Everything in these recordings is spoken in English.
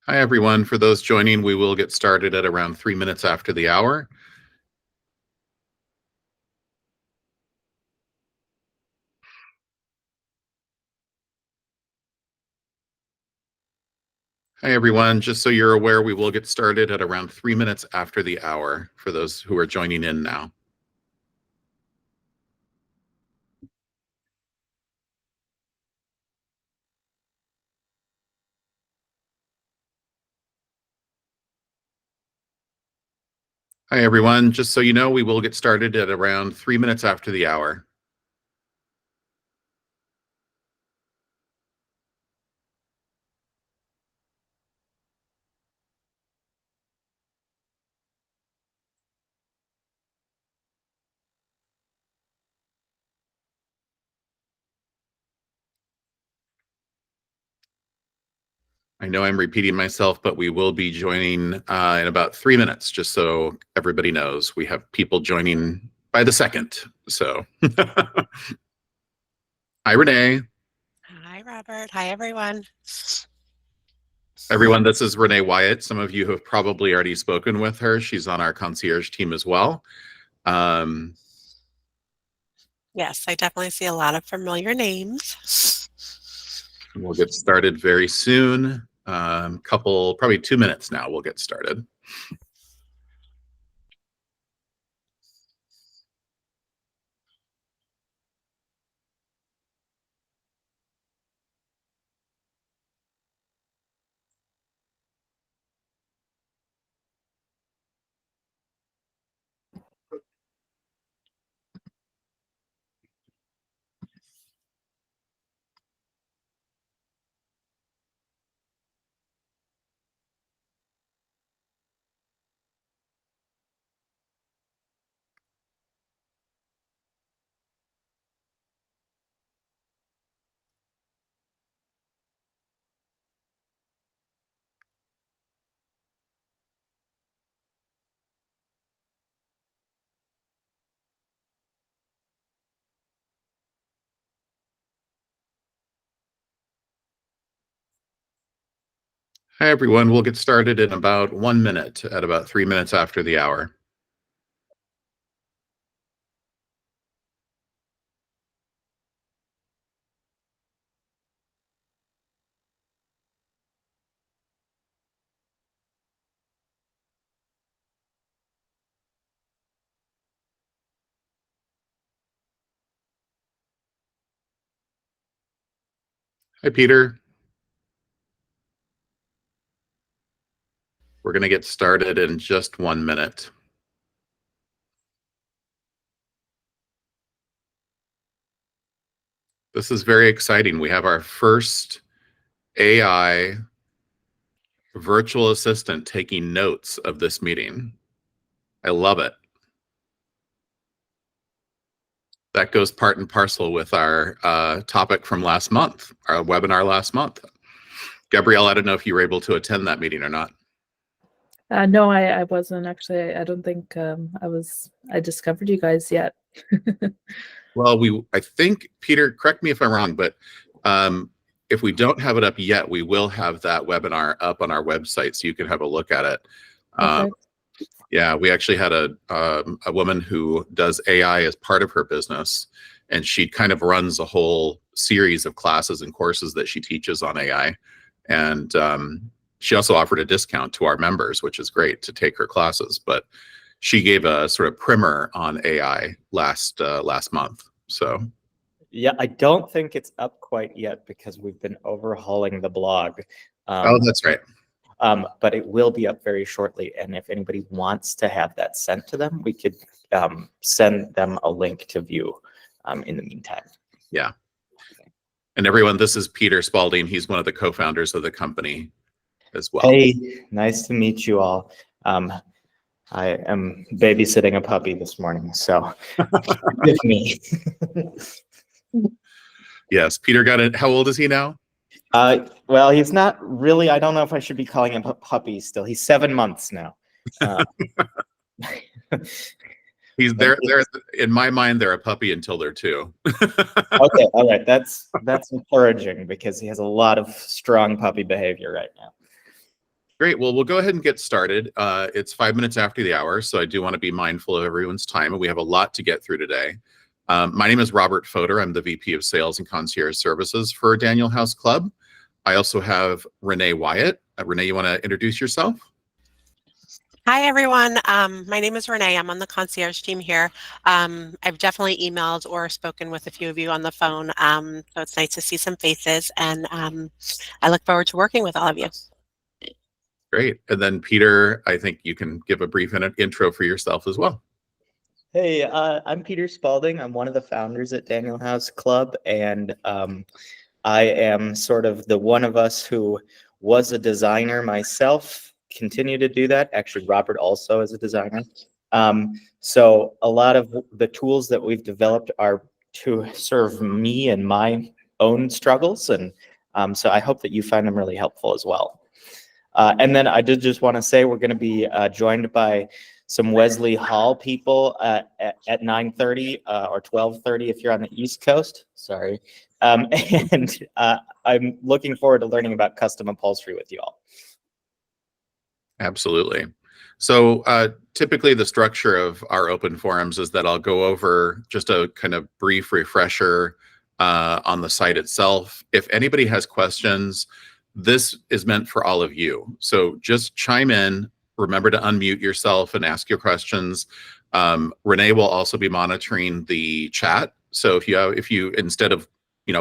Hi, everyone. For those joining, we will get started at around 3 minutes after the hour. Hi, everyone. Just so you're aware, we will get started at around 3 minutes after the hour for those who are joining in now. Hi, everyone. Just so you know, we will get started at around 3 minutes after the hour. I know I'm repeating myself, but we will be joining in about 3 minutes, just so everybody knows. We have people joining by the second. So, hi, Renee. Hi, Robert. Hi, everyone. Everyone, this is Renee Wyatt. Some of you have probably already spoken with her. She's on our concierge team as well. Yes, I definitely see a lot of familiar names. We'll get started very soon. Probably 2 minutes now, we'll get started. Hi, everyone. We'll get started in about 1 minute, at about 3 minutes after the hour. Hi, Peter. We're going to get started in just 1 minute. This is very exciting. We have our first AI virtual assistant taking notes of this meeting. I love it. That goes part and parcel with our topic from last month, our webinar last month. Gabrielle, I don't know if you were able to attend that meeting or not. No, I wasn't actually. I don't think I discovered you guys yet. Well, I think, Peter, correct me if I'm wrong, but if we don't have it up yet, we will have that webinar up on our website so you can have a look at it. Okay. Yeah, we actually had a woman who does AI as part of her business, and she kind of runs a whole series of classes and courses that she teaches on AI. And she also offered a discount to our members, which is great, to take her classes. But she gave a sort of primer on AI last month. So yeah, I don't think it's up quite yet because we've been overhauling the blog. Oh, that's right. But it will be up very shortly. And if anybody wants to have that sent to them, we could send them a link to view in the meantime. Yeah. And everyone, this is Peter Spalding. He's one of the co-founders of the company as well. Hey, nice to meet you all. I am babysitting a puppy this morning, so with me. Yes, Peter got it. How old is he now? Well, he's not really. I don't know if I should be calling him a puppy still. He's 7 months now. He's there. In my mind, they're a puppy until they're 2. Okay, all right. That's encouraging because he has a lot of strong puppy behavior right now. Great. Well, we'll go ahead and get started. It's 5 minutes after the hour, so I do want to be mindful of everyone's time, and we have a lot to get through today. My name is Robert Fodor. I'm the VP of Sales and Concierge Services for Daniel House Club. I also have Renee Wyatt. Renee, you want to introduce yourself? Hi, everyone. My name is Renee. I'm on the concierge team here. I've definitely emailed or spoken with a few of you on the phone, so it's nice to see some faces, and I look forward to working with all of you. Great. And then Peter, I think you can give a brief intro for yourself as well. Hey, I'm Peter Spalding. I'm one of the founders at Daniel House Club, and I am sort of the one of us who was a designer myself, continue to do that. Actually, Robert also is a designer. So a lot of the tools that we've developed are to serve me and my own struggles, and so I hope that you find them really helpful as well. And then I did just want to say we're going to be joined by some Wesley Hall people at 9:30 or 12:30 if you're on the East Coast. Sorry. And I'm looking forward to learning about custom upholstery with you all. Absolutely. So typically the structure of our open forums is that I'll go over just a kind of brief refresher on the site itself. If anybody has questions, this is meant for all of you. So just chime in, remember to unmute yourself and ask your questions. Renee will also be monitoring the chat. So if you instead of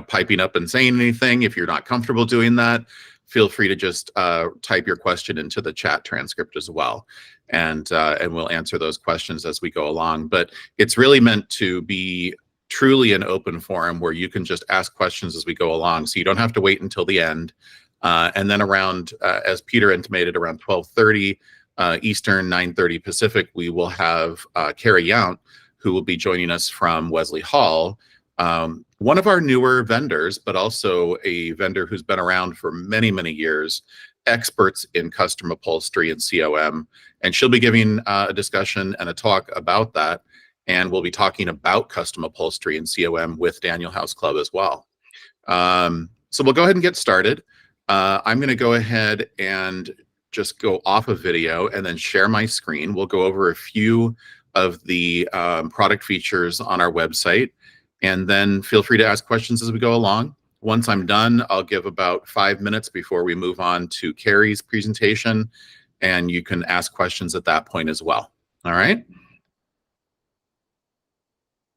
piping up and saying anything, if you're not comfortable doing that, feel free to just type your question into the chat transcript as well. And we'll answer those questions as we go along. But it's really meant to be truly an open forum where you can just ask questions as we go along. So you don't have to wait until the end. And then around, as Peter intimated, around 12:30 Eastern, 9:30 Pacific, we will have Carrie Yount, who will be joining us from Wesley Hall, one of our newer vendors, but also a vendor who's been around for many, many years, experts in custom upholstery and COM. And she'll be giving a discussion and a talk about that. And we'll be talking about custom upholstery and COM with Daniel House Club as well. So we'll go ahead and get started. I'm going to go ahead and just go off of video and then share my screen. We'll go over a few of the product features on our website, and then feel free to ask questions as we go along. Once I'm done, I'll give about 5 minutes before we move on to Carrie's presentation, and you can ask questions at that point as well. All right.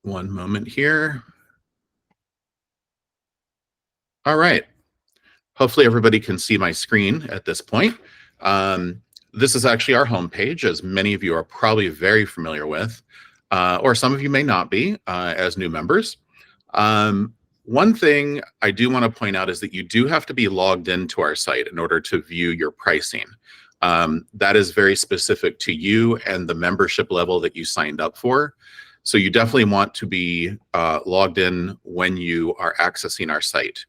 One moment here. All right. Hopefully everybody can see my screen at this point. This is actually our homepage, as many of you are probably very familiar with, or some of you may not be as new members. One thing I do want to point out is that you do have to be logged into our site in order to view your pricing. That is very specific to you and the membership level that you signed up for. So you definitely want to be logged in when you are accessing our site.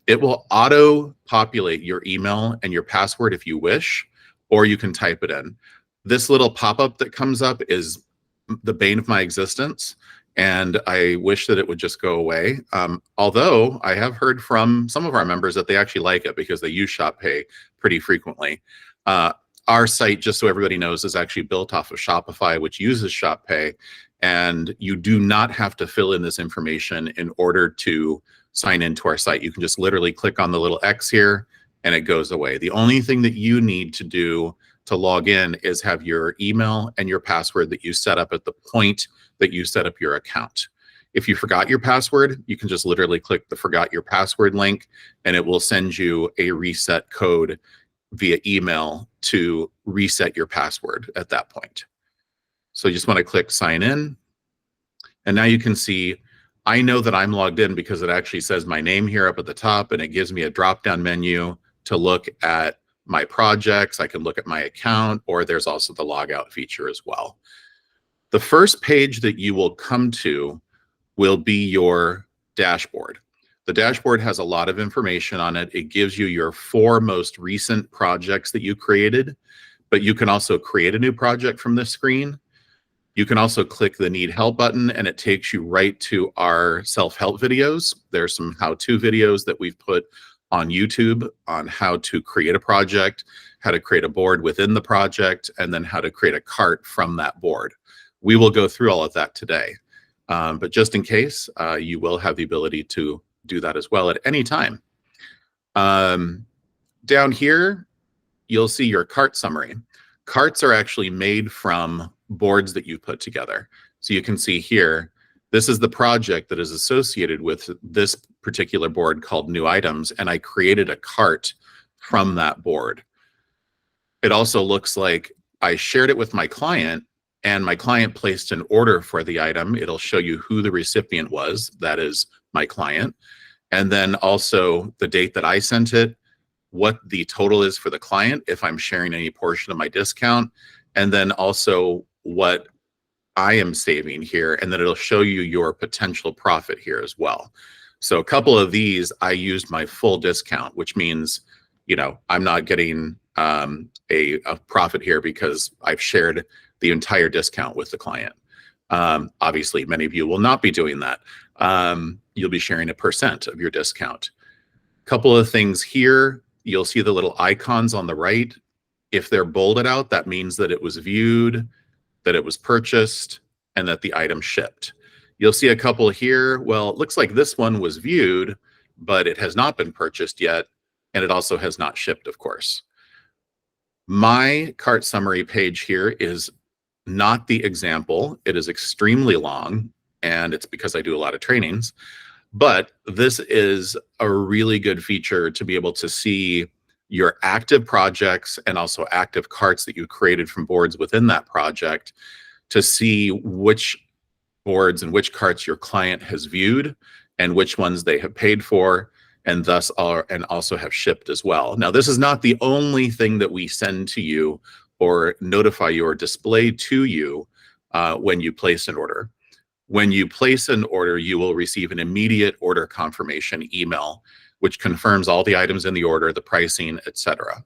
It will auto-populate your email and your password if you wish, or you can type it in. This little pop-up that comes up is the bane of my existence, and I wish that it would just go away. Although I have heard from some of our members that they actually like it because they use ShopPay pretty frequently. Our site, just so everybody knows, is actually built off of Shopify, which uses ShopPay, and you do not have to fill in this information in order to sign into our site. You can just literally click on the little X here and it goes away. The only thing that you need to do to log in is have your email and your password that you set up at the point that you set up your account. If you forgot your password, you can just literally click the forgot your password link and it will send you a reset code via email to reset your password at that point. So you just want to click sign in. And now you can see I know that I'm logged in because it actually says my name here up at the top, and it gives me a drop-down menu to look at my projects. I can look at my account, or there's also the logout feature as well. The first page that you will come to will be your dashboard. The dashboard has a lot of information on it. It gives you your 4 most recent projects that you created, but you can also create a new project from this screen. You can also click the Need Help button, and it takes you right to our self-help videos. There's some how-to videos that we've put on YouTube on how to create a project, how to create a board within the project, and then how to create a cart from that board. We will go through all of that today. But just in case, you will have the ability to do that as well at any time. Down here, you'll see your cart summary. Carts are actually made from boards that you've put together. So you can see here, this is the project that is associated with this particular board called New Items, and I created a cart from that board. It also looks like I shared it with my client, and my client placed an order for the item. It'll show you who the recipient was, that is my client, and then also the date that I sent it, what the total is for the client if I'm sharing any portion of my discount, and then also what I am saving here, and then it'll show you your potential profit here as well. So a couple of these, I used my full discount, which means, you know, I'm not getting a profit here because I've shared the entire discount with the client. Obviously, many of you will not be doing that. You'll be sharing 1% of your discount. Couple of things here, you'll see the little icons on the right. If they're bolded out, that means that it was viewed, that it was purchased, and that the item shipped. You'll see a couple here. Well, it looks like this one was viewed, but it has not been purchased yet, and it also has not shipped, of course. My cart summary page here is not the example. It is extremely long, and it's because I do a lot of trainings. But this is a really good feature to be able to see your active projects and also active carts that you created from boards within that project, to see which boards and which carts your client has viewed and which ones they have paid for, and thus are and also have shipped as well. Now, this is not the only thing that we send to you or notify you or display to you when you place an order. When you place an order, you will receive an immediate order confirmation email, which confirms all the items in the order, the pricing, etc.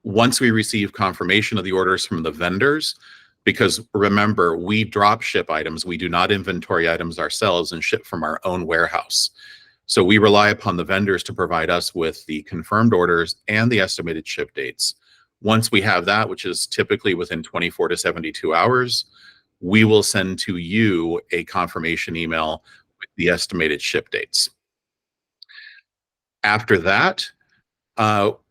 Once we receive confirmation of the orders from the vendors, because remember, we drop ship items, we do not inventory items ourselves and ship from our own warehouse. So we rely upon the vendors to provide us with the confirmed orders and the estimated ship dates. Once we have that, which is typically within 24 to 72 hours, we will send to you a confirmation email with the estimated ship dates. After that,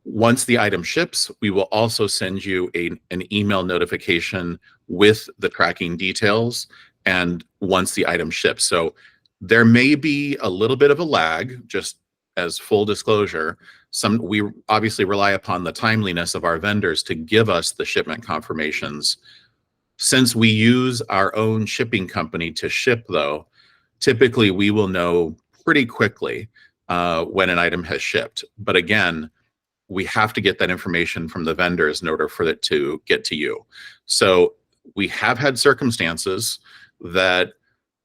once the item ships, we will also send you an email notification with the tracking details and once the item ships. So there may be a little bit of a lag, just as full disclosure. We obviously rely upon the timeliness of our vendors to give us the shipment confirmations. Since we use our own shipping company to ship, though, typically we will know pretty quickly when an item has shipped. But again, we have to get that information from the vendors in order for it to get to you. So we have had circumstances that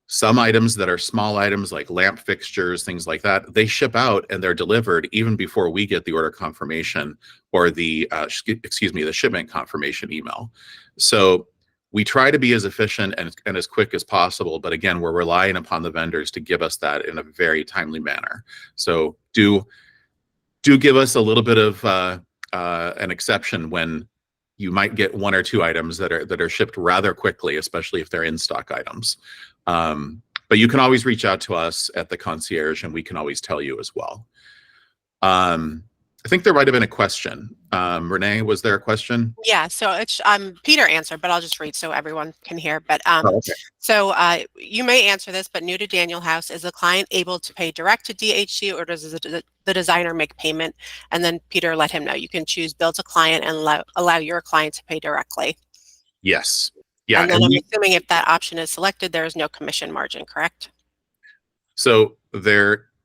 some items that are small items like lamp fixtures, things like that, they ship out and they're delivered even before we get the order confirmation or the shipment confirmation email. So we try to be as efficient and as quick as possible, but again, we're relying upon the vendors to give us that in a very timely manner. So do give us a little bit of an exception when you might get one or two items that are shipped rather quickly, especially if they're in stock items. But you can always reach out to us at the Concierge, and we can always tell you as well. I think there might have been a question. Renee, was there a question? Yeah, so it's Peter answered, but I'll just read so everyone can hear. But Okay. so you may answer this, but new to Daniel House, is the client able to pay direct to DHC, or does the designer make payment? And then Peter let him know you can choose bill to client and allow your client to pay directly. Yes. Yeah. And then I'm assuming if that option is selected, there is no commission margin, correct? So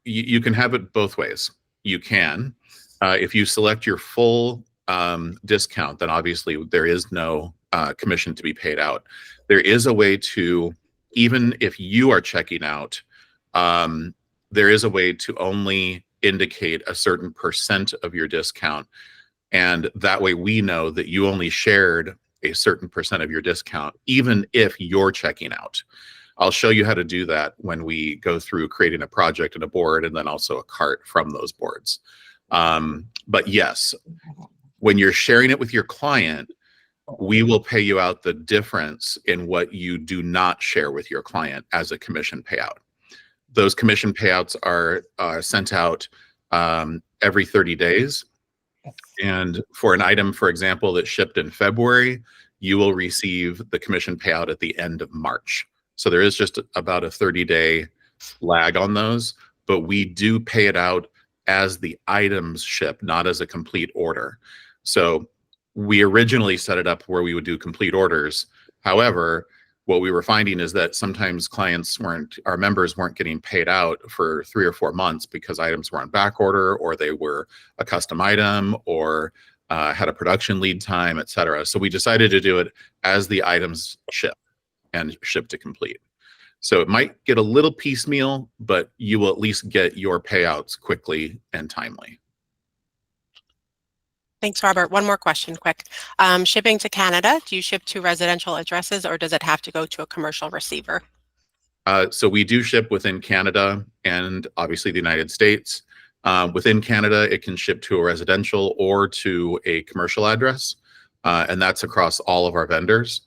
you can have it both ways. You can. If you select your full discount, then obviously there is no commission to be paid out. There is a way to, even if you are checking out, there is a way to only indicate a certain % of your discount. And that way we know that you only shared a certain % of your discount, even if you're checking out. I'll show you how to do that when we go through creating a project and a board, and then also a cart from those boards. But yes, when you're sharing it with your client, we will pay you out the difference in what you do not share with your client as a commission payout. Those commission payouts are sent out every 30 days. And for an item, for example, that shipped in February, you will receive the commission payout at the end of March. So there is just about a 30-day lag on those, but we do pay it out as the items ship, not as a complete order. So we originally set it up where we would do complete orders. However, what we were finding is that sometimes our members weren't getting paid out for 3 or 4 months because items were on back order, or they were a custom item, or had a production lead time, et cetera. So we decided to do it as the items ship and ship to complete. So it might get a little piecemeal, but you will at least get your payouts quickly and timely. Thanks, Robert. One more question, quick. Shipping to Canada, do you ship to residential addresses, or does it have to go to a commercial receiver? So we do ship within Canada and obviously the United States. Within Canada, it can ship to a residential or to a commercial address, and that's across all of our vendors.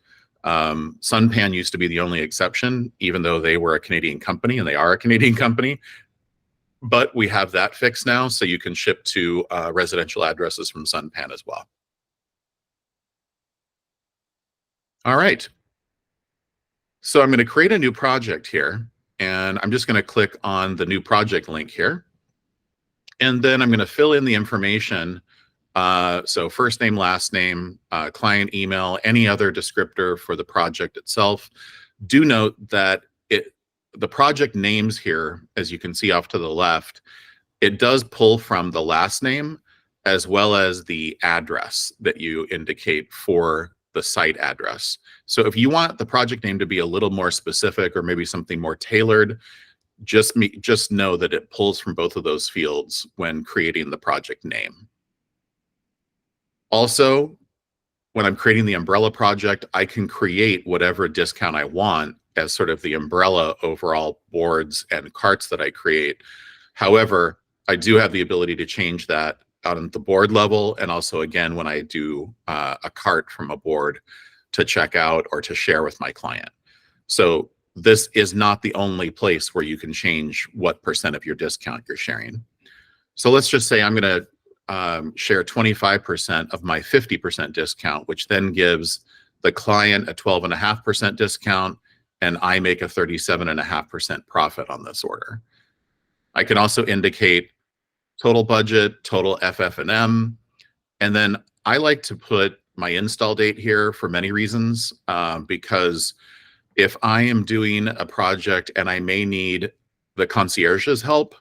Sunpan used to be the only exception, even though they were a Canadian company, and they are a Canadian company. But we have that fixed now, so you can ship to residential addresses from Sunpan as well. All right. So I'm going to create a new project here, and I'm just going to click on the new project link here. And then I'm going to fill in the information. So first name, last name, client email, any other descriptor for the project itself. Do note that the project names here, as you can see off to the left, it does pull from the last name as well as the address that you indicate for the site address. So if you want the project name to be a little more specific, or maybe something more tailored, just know that it pulls from both of those fields when creating the project name. Also, when I'm creating the umbrella project, I can create whatever discount I want as sort of the umbrella overall boards and carts that I create. However, I do have the ability to change that out at the board level, and also again when I do a cart from a board to check out or to share with my client. So this is not the only place where you can change what % of your discount you're sharing. So let's just say I'm going to share 25% of my 50% discount, which then gives the client a 12.5% discount, and I make a 37.5% profit on this order. I can also indicate total budget, total FF&M, and then I like to put my install date here for many reasons, because if I am doing a project and I may need the concierge's help,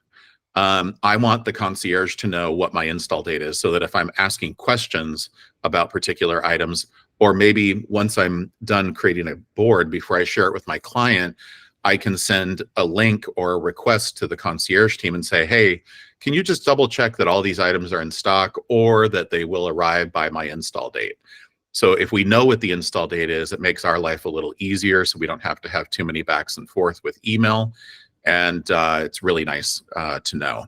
I want the concierge to know what my install date is, so that if I'm asking questions about particular items, or maybe once I'm done creating a board, before I share it with my client, I can send a link or a request to the concierge team and say, hey, can you just double check that all these items are in stock, or that they will arrive by my install date? So if we know what the install date is, it makes our life a little easier, so we don't have to have too many backs and forth with email. And it's really nice to know.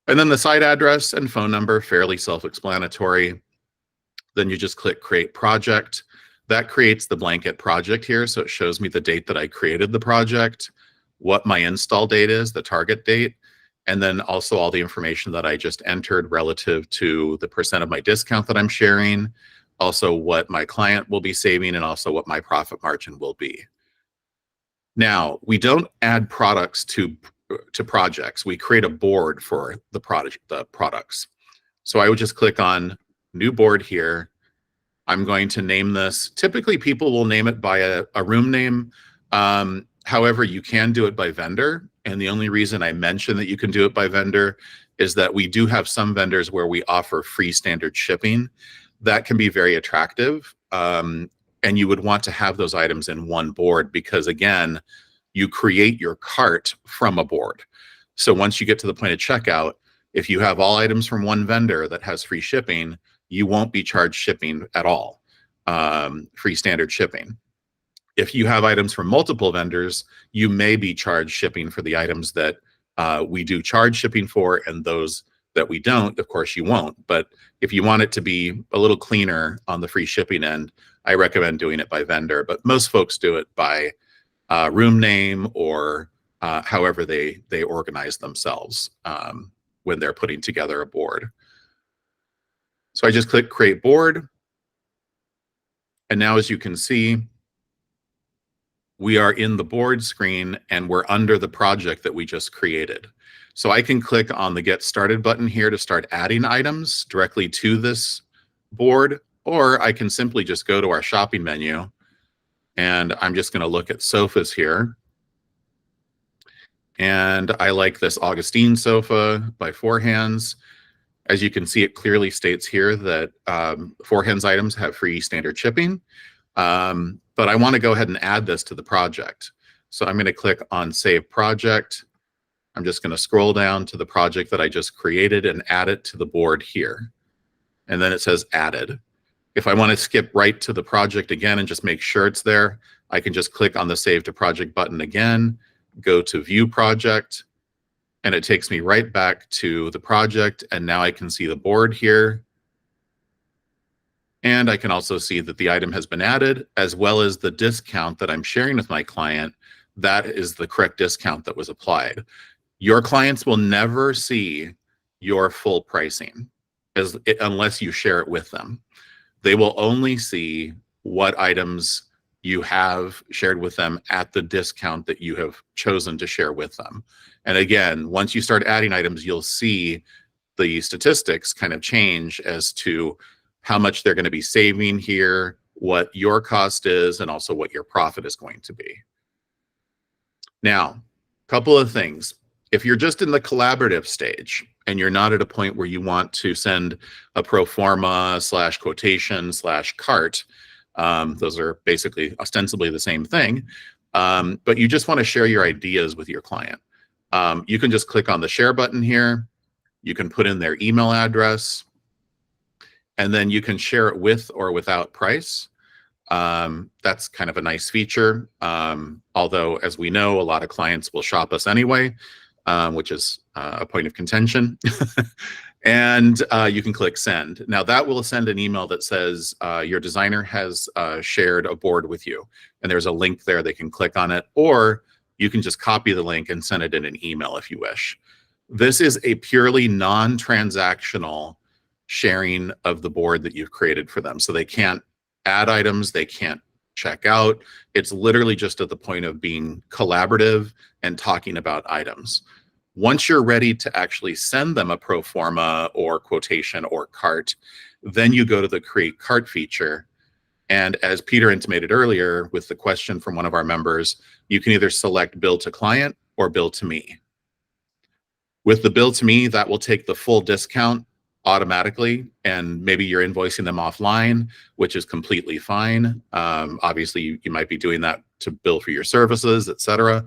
And then the site address and phone number, fairly self-explanatory. Then you just click Create Project. That creates the blanket project here. So it shows me the date that I created the project, what my install date is, the target date, and then also all the information that I just entered relative to the % of my discount that I'm sharing, also what my client will be saving, and also what my profit margin will be. Now, we don't add products to projects. We create a board for the products. So I would just click on New Board here. I'm going to name this. Typically, people will name it by a room name. However, you can do it by vendor. And the only reason I mention that you can do it by vendor is that we do have some vendors where we offer free standard shipping. That can be very attractive. And you would want to have those items in one board, because again, you create your cart from a board. So once you get to the point of checkout, if you have all items from one vendor that has free shipping, you won't be charged shipping at all, free standard shipping. If you have items from multiple vendors, you may be charged shipping for the items that we do charge shipping for, and those that we don't, of course, you won't. But if you want it to be a little cleaner on the free shipping end, I recommend doing it by vendor. But most folks do it by room name or however they organize themselves when they're putting together a board. So I just click Create Board. And now, as you can see, we are in the board screen and we're under the project that we just created. So I can click on the Get Started button here to start adding items directly to this board, or I can simply just go to our shopping menu, and I'm just going to look at sofas here. And I like this Augustine sofa by Four Hands. As you can see, it clearly states here that Four Hands items have free standard shipping. But I want to go ahead and add this to the project. So I'm going to click on Save Project. I'm just going to scroll down to the project that I just created and add it to the board here. And then it says Added. If I want to skip right to the project again and just make sure it's there, I can just click on the Save to Project button again, go to View Project, and it takes me right back to the project. And now I can see the board here. And I can also see that the item has been added, as well as the discount that I'm sharing with my client. That is the correct discount that was applied. Your clients will never see your full pricing unless you share it with them. They will only see what items you have shared with them at the discount that you have chosen to share with them. And again, once you start adding items, you'll see the statistics kind of change as to how much they're going to be saving here, what your cost is, and also what your profit is going to be. Now, a couple of things. If you're just in the collaborative stage and you're not at a point where you want to send a pro forma / quotation / cart, those are basically ostensibly the same thing, but you just want to share your ideas with your client. You can just click on the share button here. You can put in their email address, and then you can share it with or without price. That's kind of a nice feature. Although, as we know, a lot of clients will shop us anyway, which is a point of contention. And you can click Send. Now that will send an email that says your designer has shared a board with you. And there's a link there. They can click on it, or you can just copy the link and send it in an email if you wish. This is a purely non-transactional sharing of the board that you've created for them. So they can't add items, they can't check out. It's literally just at the point of being collaborative and talking about items. Once you're ready to actually send them a pro forma or quotation or cart, then you go to the Create Cart feature. And as Peter intimated earlier with the question from one of our members, you can either select Bill to Client or Bill to Me. With the Bill to Me, that will take the full discount automatically, and maybe you're invoicing them offline, which is completely fine. Obviously, you might be doing that to bill for your services, etc.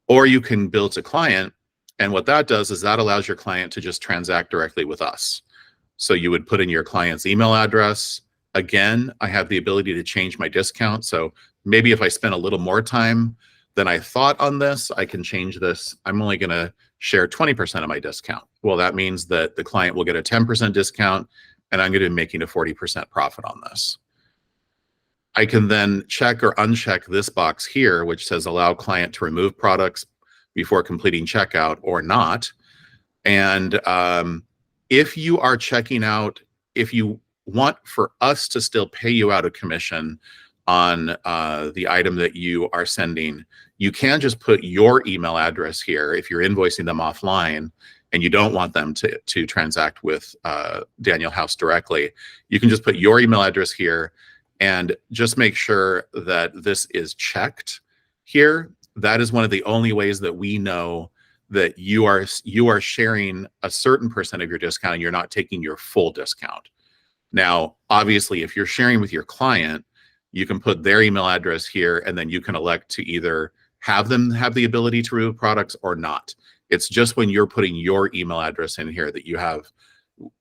Or you can bill to client, and what that does is that allows your client to just transact directly with us. So you would put in your client's email address. Again, I have the ability to change my discount. So maybe if I spend a little more time than I thought on this, I can change this. I'm only going to share 20% of my discount. Well, that means that the client will get a 10% discount, and I'm going to be making a 40% profit on this. I can then check or uncheck this box here, which says allow client to remove products before completing checkout or not. And if you are checking out, if you want for us to still pay you out a commission on the item that you are sending, you can just put your email address here if you're invoicing them offline and you don't want them to transact with Daniel House directly. You can just put your email address here and just make sure that this is checked here. That is one of the only ways that we know that you are sharing a certain percent of your discount and you're not taking your full discount. Now, obviously, if you're sharing with your client, you can put their email address here, and then you can elect to either have them have the ability to remove products or not. It's just when you're putting your email address in here that you have,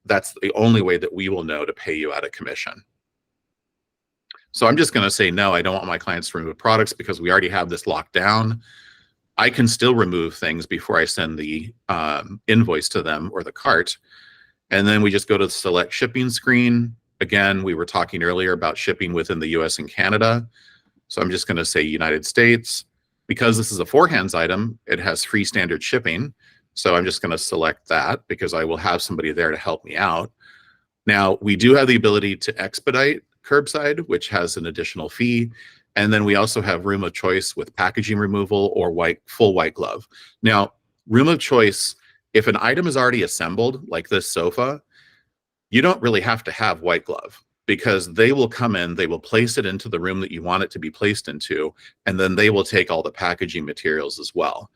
that's the only way that we will know to pay you out a commission. So I'm just going to say, no, I don't want my clients to remove products because we already have this locked down. I can still remove things before I send the invoice to them or the cart. And then we just go to the select shipping screen. Again, we were talking earlier about shipping within the US and Canada. So I'm just going to say United States. Because this is a four-hands item, it has free standard shipping. So I'm just going to select that because I will have somebody there to help me out. Now, we do have the ability to expedite curbside, which has an additional fee. And then we also have room of choice with packaging removal or full white glove. Now, room of choice, if an item is already assembled, like this sofa, you don't really have to have white glove because they will come in, they will place it into the room that you want it to be placed into, and then they will take all the packaging materials as well.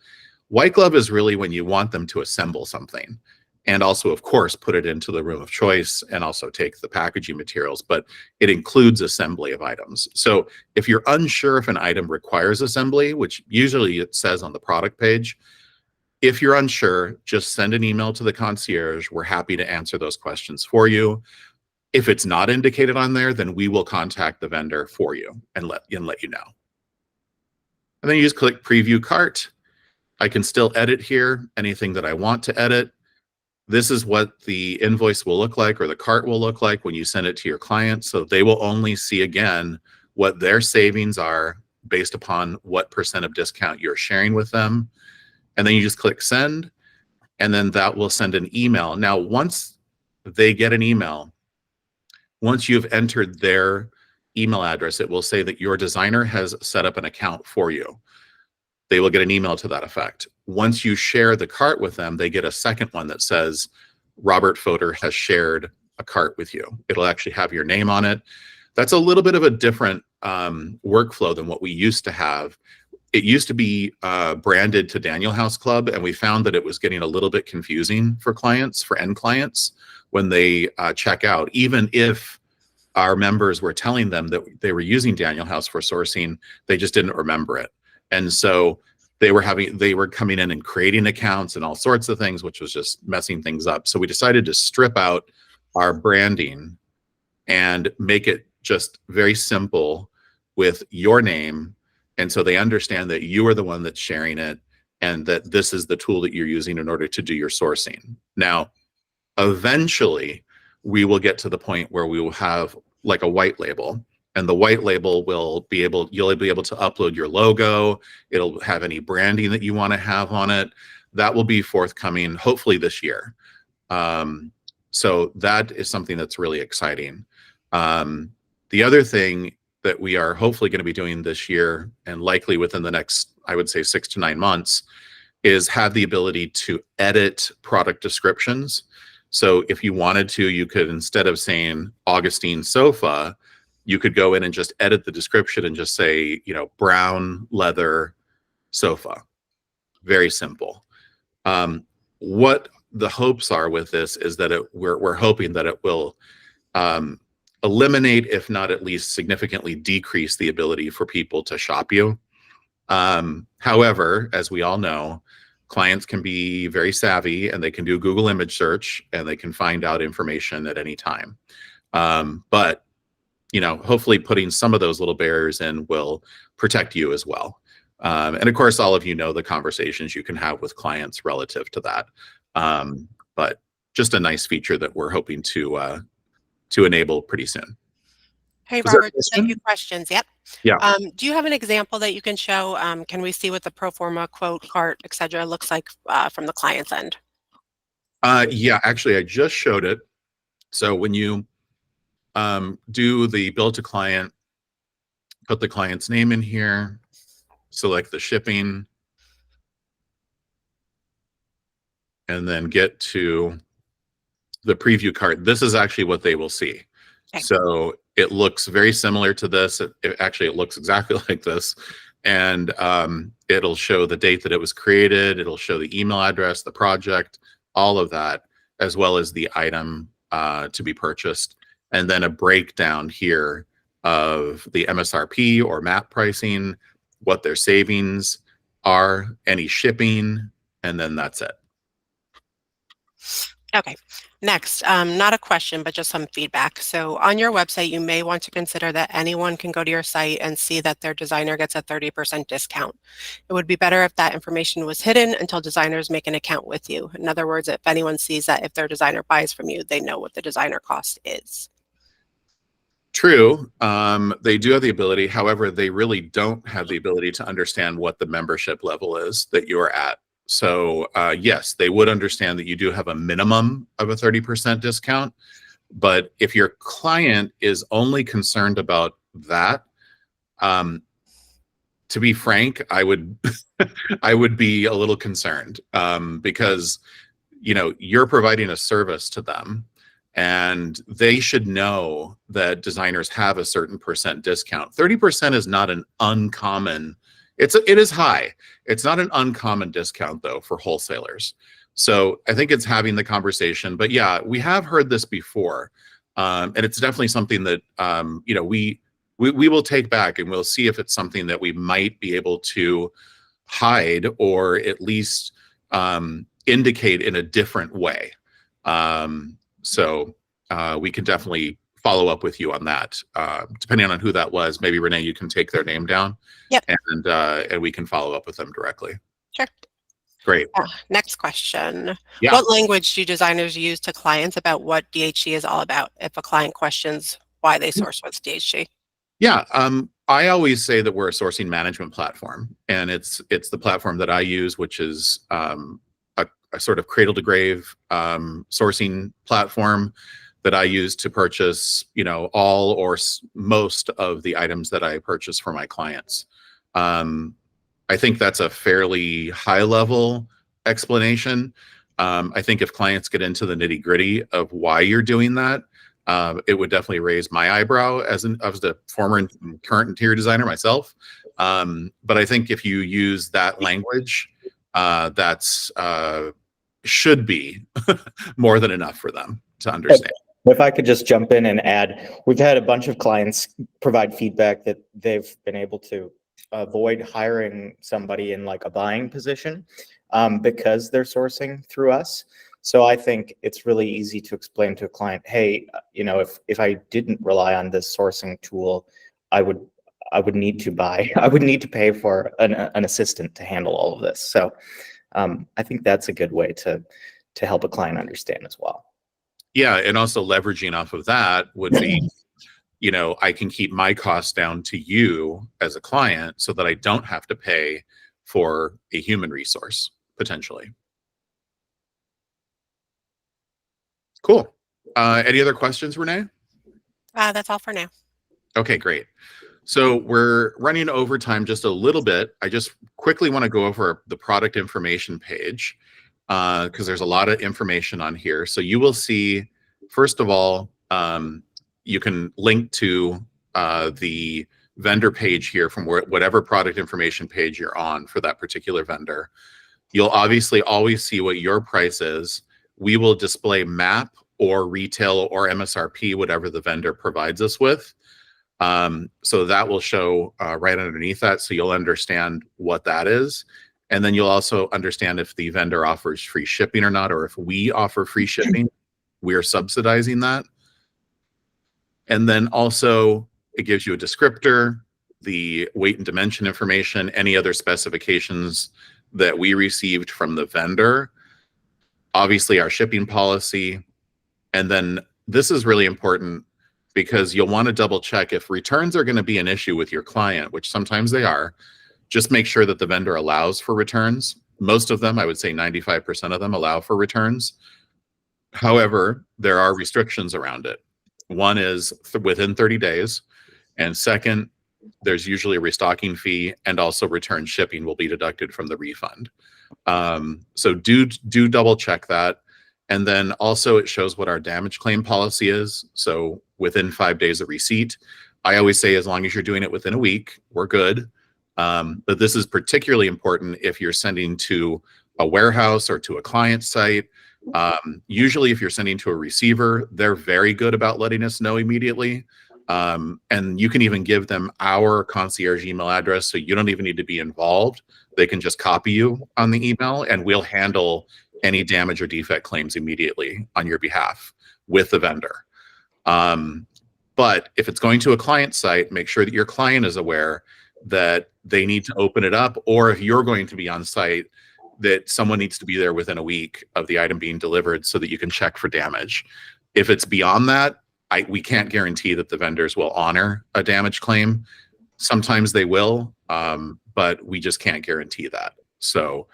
White glove is really when you want them to assemble something and also, of course, put it into the room of choice and also take the packaging materials, but it includes assembly of items. So if you're unsure if an item requires assembly, which usually it says on the product page, if you're unsure, just send an email to the concierge. We're happy to answer those questions for you. If it's not indicated on there, then we will contact the vendor for you and let you know. And then you just click preview cart. I can still edit here, anything that I want to edit. This is what the invoice will look like or the cart will look like when you send it to your client. So they will only see again what their savings are based upon what % of discount you're sharing with them. And then you just click send, and then that will send an email. Now, once they get an email, once you've entered their email address, it will say that your designer has set up an account for you. They will get an email to that effect. Once you share the cart with them, they get a second one that says, Robert Fodor has shared a cart with you. It'll actually have your name on it. That's a little bit of a different workflow than what we used to have. It used to be branded to Daniel House Club, and we found that it was getting a little bit confusing for clients, for end clients, when they check out. Even if our members were telling them that they were using Daniel House for sourcing, they just didn't remember it. And so they were coming in and creating accounts and all sorts of things, which was just messing things up. So we decided to strip out our branding and make it just very simple with your name. And so they understand that you are the one that's sharing it and that this is the tool that you're using in order to do your sourcing. Now, eventually, we will get to the point where we will have like a white label. And the white label you'll be able to upload your logo. It'll have any branding that you want to have on it. That will be forthcoming, hopefully this year. So that is something that's really exciting. The other thing that we are hopefully going to be doing this year and likely within the next, I would say 6 to 9 months, is have the ability to edit product descriptions. So if you wanted to, you could, instead of saying Augustine sofa, you could go in and just edit the description and just say, brown leather sofa. Very simple. What the hopes are with this is that we're hoping that it will eliminate, if not at least significantly decrease the ability for people to shop you. However, as we all know, clients can be very savvy and they can do Google image search and they can find out information at any time. But hopefully putting some of those little barriers in will protect you as well. And of course, all of you know the conversations you can have with clients relative to that. But just a nice feature that we're hoping to enable pretty soon. Hey, Was there a Robert, just a question? few questions. Yep. Yeah. Do you have an example that you can show? Can we see what the pro forma quote, cart, et cetera, looks like from the client's end? Yeah, actually, I just showed it. So when you do the bill to client, put the client's name in here, select the shipping, and then get to the preview cart. This is actually what they will see. Okay. So it looks very similar to this. It looks exactly like this. And it'll show the date that it was created. It'll show the email address, the project, all of that, as well as the item to be purchased. And then a breakdown here of the MSRP or MAP pricing, what their savings are, any shipping, and then that's it. Okay, next, not a question, but just some feedback. So on your website, you may want to consider that anyone can go to your site and see that their designer gets a 30% discount. It would be better if that information was hidden until designers make an account with you. In other words, if anyone sees that if their designer buys from you, they know what the designer cost is. True. They do have the ability. However, they really don't have the ability to understand what the membership level is that you're at. So yes, they would understand that you do have a minimum of a 30% discount. But if your client is only concerned about that, to be frank, I would I would be a little concerned because you're providing a service to them. And they should know that designers have a certain percent discount. 30% is not an uncommon, it is high. It's not an uncommon discount though for wholesalers. So I think it's having the conversation, but yeah, we have heard this before. And it's definitely something that, we will take back, and we'll see if it's something that we might be able to hide or at least indicate in a different way. So we can definitely follow up with you on that. Depending on who that was, maybe Renee, you can take their name down. Yep. And we can follow up with them directly. Sure. Great. Next question. Yeah. What language do designers use to clients about what DHG is all about if a client questions why they source with DHG? Yeah. I always say that we're a sourcing management platform, and it's the platform that I use, which is a sort of cradle to grave sourcing platform that I use to purchase, all or most of the items that I purchase for my clients. I think that's a fairly high level explanation. I think if clients get into the nitty gritty of why you're doing that, it would definitely raise my eyebrow as the former and current interior designer myself. But I think if you use that language, that's should be more than enough for them to understand. If I could just jump in and add, we've had a bunch of clients provide feedback that they've been able to avoid hiring somebody in like a buying position because they're sourcing through us. So I think it's really easy to explain to a client, hey, if I didn't rely on this sourcing tool, I would need to pay for an assistant to handle all of this. So I think that's a good way to help a client understand as well. Yeah, and also leveraging off of that would be, I can keep my costs down to you as a client so that I don't have to pay for a human resource, potentially. Cool. Any other questions, Renee? That's all for now. Okay, great. So we're running over time just a little bit. I just quickly want to go over the product information page because there's a lot of information on here. So you will see, first of all, you can link to the vendor page here from whatever product information page you're on for that particular vendor. You'll obviously always see what your price is. We will display MAP or retail or MSRP, whatever the vendor provides us with. So that will show right underneath that, so you'll understand what that is. And then you'll also understand if the vendor offers free shipping or not, or if we offer free shipping, we are subsidizing that. And then also it gives you a descriptor, the weight and dimension information, any other specifications that we received from the vendor, obviously our shipping policy. And then this is really important because you'll want to double check if returns are going to be an issue with your client, which sometimes they are. Just make sure that the vendor allows for returns. Most of them, I would say 95% of them, allow for returns. However, there are restrictions around it. One is within 30 days. And second, there's usually a restocking fee, and also return shipping will be deducted from the refund. So do double check that. And then also it shows what our damage claim policy is. So within 5 days of receipt, I always say as long as you're doing it within a week, we're good. But this is particularly important if you're sending to a warehouse or to a client site. Usually if you're sending to a receiver, they're very good about letting us know immediately. And you can even give them our concierge email address, so you don't even need to be involved. They can just copy you on the email, and we'll handle any damage or defect claims immediately on your behalf with the vendor. But if it's going to a client site, make sure that your client is aware that they need to open it up, or if you're going to be on site, that someone needs to be there within a week of the item being delivered so that you can check for damage. If it's beyond that, we can't guarantee that the vendors will honor a damage claim. Sometimes they will, but we just can't guarantee that. So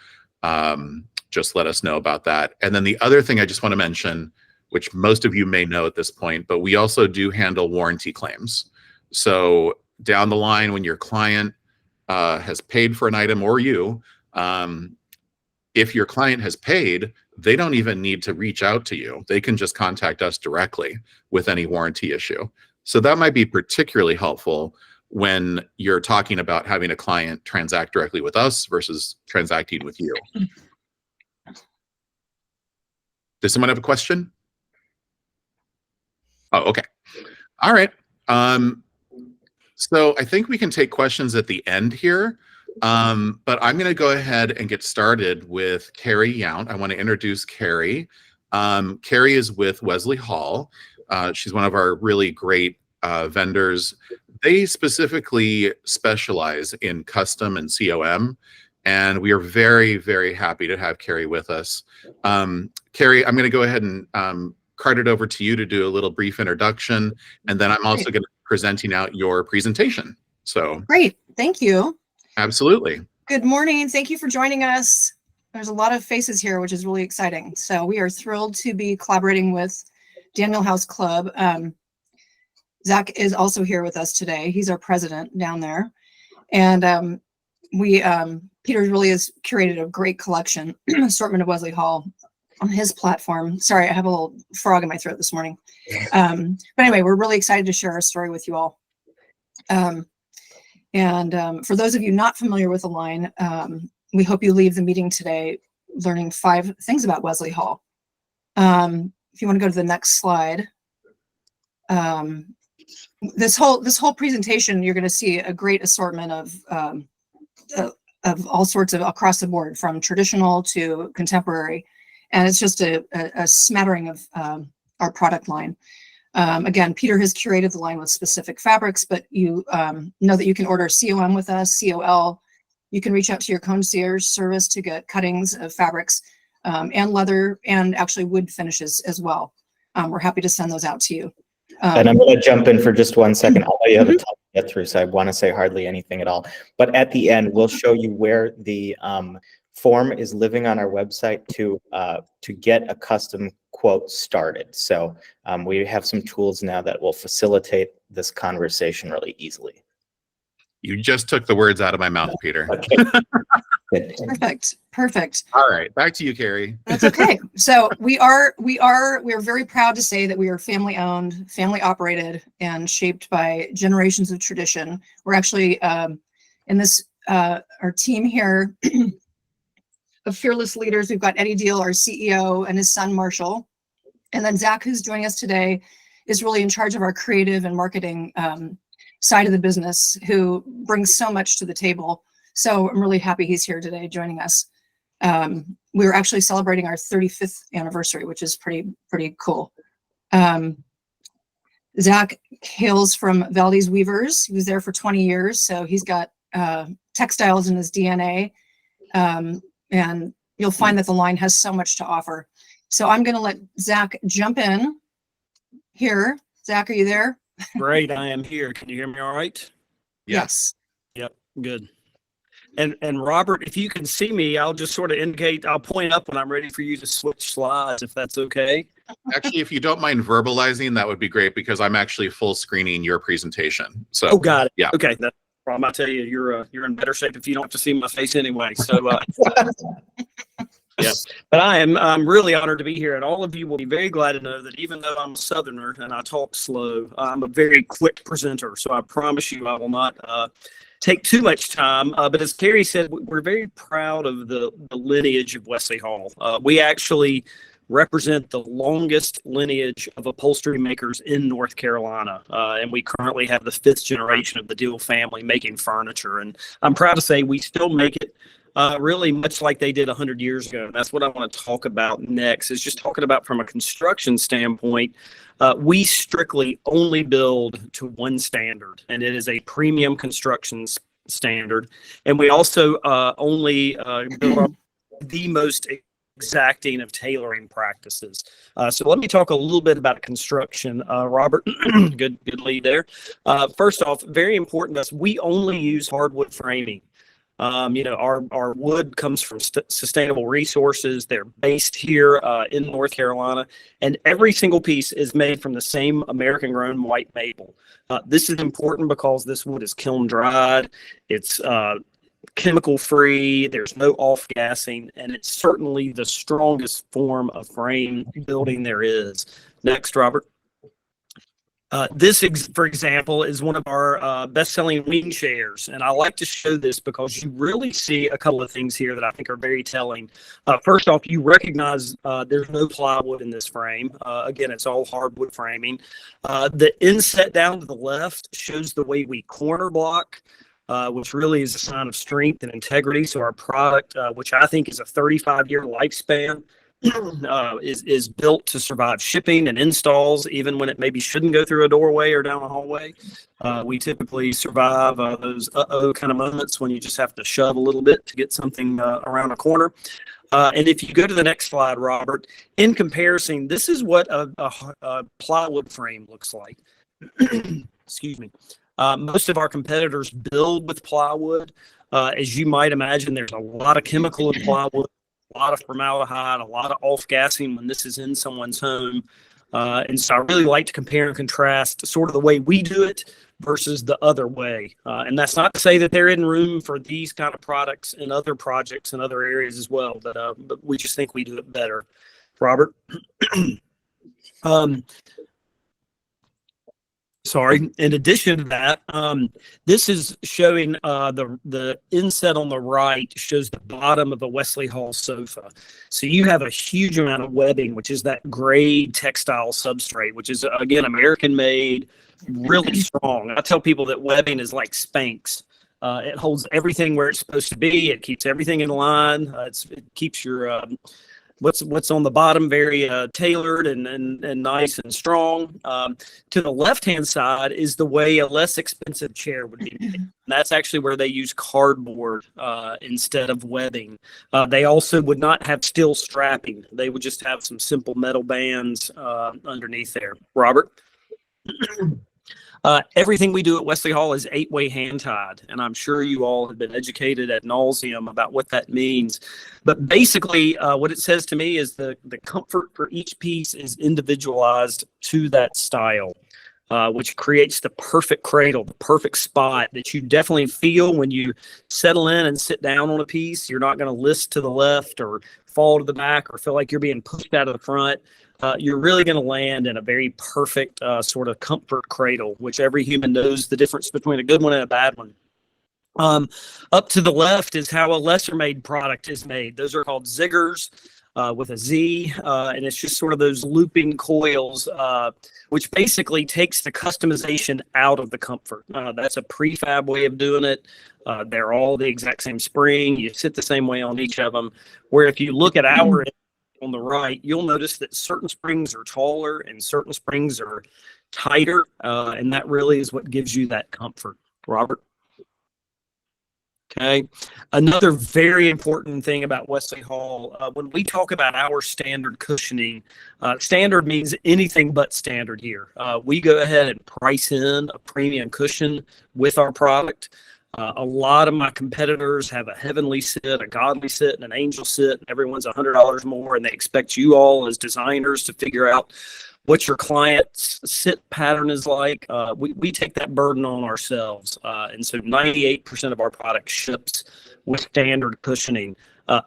just let us know about that. And then the other thing I just want to mention, which most of you may know at this point, but we also do handle warranty claims. So down the line, when your client has paid for an item, or you, if your client has paid, they don't even need to reach out to you. They can just contact us directly with any warranty issue. So that might be particularly helpful when you're talking about having a client transact directly with us versus transacting with you. Does someone have a question? Oh, okay. All right. So I think we can take questions at the end here. But I'm going to go ahead and get started with Carrie Yount. I want to introduce Carrie. Carrie is with Wesley Hall. She's one of our really great vendors. They specifically specialize in custom and COM, and we are very, very happy to have Carrie with us. Carrie, I'm going to go ahead and cart it over to you to do a little brief introduction, and then I'm also going to be presenting out your presentation. So great, thank you. Absolutely. Good morning. Thank you for joining us. There's a lot of faces here, which is really exciting. So we are thrilled to be collaborating with Daniel House Club. Zach is also here with us today. He's our president down there. And Peter really has curated a great collection, assortment of Wesley Hall on his platform. Sorry, I have a little frog in my throat this morning. But anyway, we're really excited to share our story with you all. For those of you not familiar with the line, we hope you leave the meeting today learning 5 things about Wesley Hall. If you want to go to the next slide, this whole presentation, you're going to see a great assortment of all sorts of across the board, from traditional to contemporary, and it's just a smattering of our product line. Again, Peter has curated the line with specific fabrics, but you know that you can order COM with us, COL. You can reach out to your concierge service to get cuttings of fabrics and leather, and actually wood finishes as well. We're happy to send those out to you. And I'm going to jump in for just 1 second. I know you have a ton to get through, so I want to say hardly anything at all. But at the end, we'll show you where the form is living on our website to get a custom quote started. So we have some tools now that will facilitate this conversation really easily. You just took the words out of my mouth, Peter. Okay. Perfect. All right, back to you, Carrie. That's okay. So we are very proud to say that we are family owned, family operated, and shaped by generations of tradition. We're actually in this our team here of fearless leaders. We've got Eddie Deal, our CEO, and his son Marshall, and then Zach, who's joining us today, is really in charge of our creative and marketing side of the business, who brings so much to the table. So I'm really happy he's here today joining us. We're actually celebrating our 35th anniversary, which is pretty cool. Zach hails from Valdez Weavers. He was there for 20 years, so he's got textiles in his DNA. And you'll find that the line has so much to offer. So I'm going to let Zach jump in here. Zach, are you there? Great, I am here. Can you hear me all right? Yes. Yep, good. And Robert, if you can see me, I'll just sort of indicate, I'll point up when I'm ready for you to switch slides, if that's okay. Actually, if you don't mind verbalizing, that would be great, because I'm actually full screening your presentation. So, Oh, got it. Yeah. Okay, that's no problem. I tell you, you're in better shape if you don't have to see my face anyway. So, yeah. But I'm really honored to be here, and all of you will be very glad to know that even though I'm a Southerner and I talk slow, I'm a very quick presenter. So I promise you I will not take too much time. But as Carrie said, we're very proud of the lineage of Wesley Hall. We actually represent the longest lineage of upholstery makers in North Carolina. And we currently have the 5th generation of the Deal family making furniture. And I'm proud to say we still make it really much like they did 100 years ago. And that's what I want to talk about next, is just talking about from a construction standpoint. We strictly only build to one standard, and it is a premium construction standard. And we also only build on the most exacting of tailoring practices. So let me talk a little bit about construction. Robert, good lead there. First off, very important to us, we only use hardwood framing. Our wood comes from sustainable resources. They're based here in North Carolina, and every single piece is made from the same American-grown white maple. This is important because this wood is kiln dried. It's chemical free. There's no off-gassing, and it's certainly the strongest form of frame building there is. Next, Robert. This, for example, is one of our best-selling wing chairs, and I like to show this because you really see a couple of things here that I think are very telling. First off, you recognize there's no plywood in this frame. Again, it's all hardwood framing. The inset down to the left shows the way we corner block, which really is a sign of strength and integrity. So our product, which I think is a 35-year lifespan, is built to survive shipping and installs, even when it maybe shouldn't go through a doorway or down a hallway. We typically survive those kind of moments when you just have to shove a little bit to get something around a corner. And if you go to the next slide, Robert, in comparison, this is what a plywood frame looks like. Excuse me. Most of our competitors build with plywood. As you might imagine, there's a lot of chemical in plywood, a lot of formaldehyde, a lot of off-gassing when this is in someone's home. And so I really like to compare and contrast sort of the way we do it versus the other way. And that's not to say that there isn't room for these kind of products in other projects and other areas as well, but we just think we do it better. Robert? Sorry. In addition to that, this is showing the inset on the right shows the bottom of a Wesley Hall sofa. So you have a huge amount of webbing, which is that gray textile substrate, which is, again, American made, really strong. I tell people that webbing is like Spanx. It holds everything where it's supposed to be. It keeps everything in line. It keeps your what's on the bottom very tailored and nice and strong. To the left-hand side is the way a less expensive chair would be made. And that's actually where they use cardboard instead of webbing. They also would not have steel strapping. They would just have some simple metal bands underneath there. Robert? Everything we do at Wesley Hall is 8-way hand-tied, and I'm sure you all have been educated ad nauseum about what that means. But basically, what it says to me is the comfort for each piece is individualized to that style, which creates the perfect cradle, the perfect spot that you definitely feel when you settle in and sit down on a piece. You're not going to list to the left or fall to the back or feel like you're being pushed out of the front. You're really going to land in a very perfect sort of comfort cradle, which every human knows the difference between a good one and a bad one. Up to the left is how a lesser made product is made. Those are called ziggers with a Z, and it's just sort of those looping coils, which basically takes the customization out of the comfort. That's a prefab way of doing it. They're all the exact same spring. You sit the same way on each of them, where if you look at our on the right, you'll notice that certain springs are taller and certain springs are tighter, and that really is what gives you that comfort. Robert? Okay. Another very important thing about Wesley Hall, when we talk about our standard cushioning, standard means anything but standard here. We go ahead and price in a premium cushion with our product. A lot of my competitors have a heavenly sit, a godly sit, and an angel sit, and everyone's $100 more, and they expect you all as designers to figure out what your client's sit pattern is like. We take that burden on ourselves, and so 98% of our product ships with standard cushioning.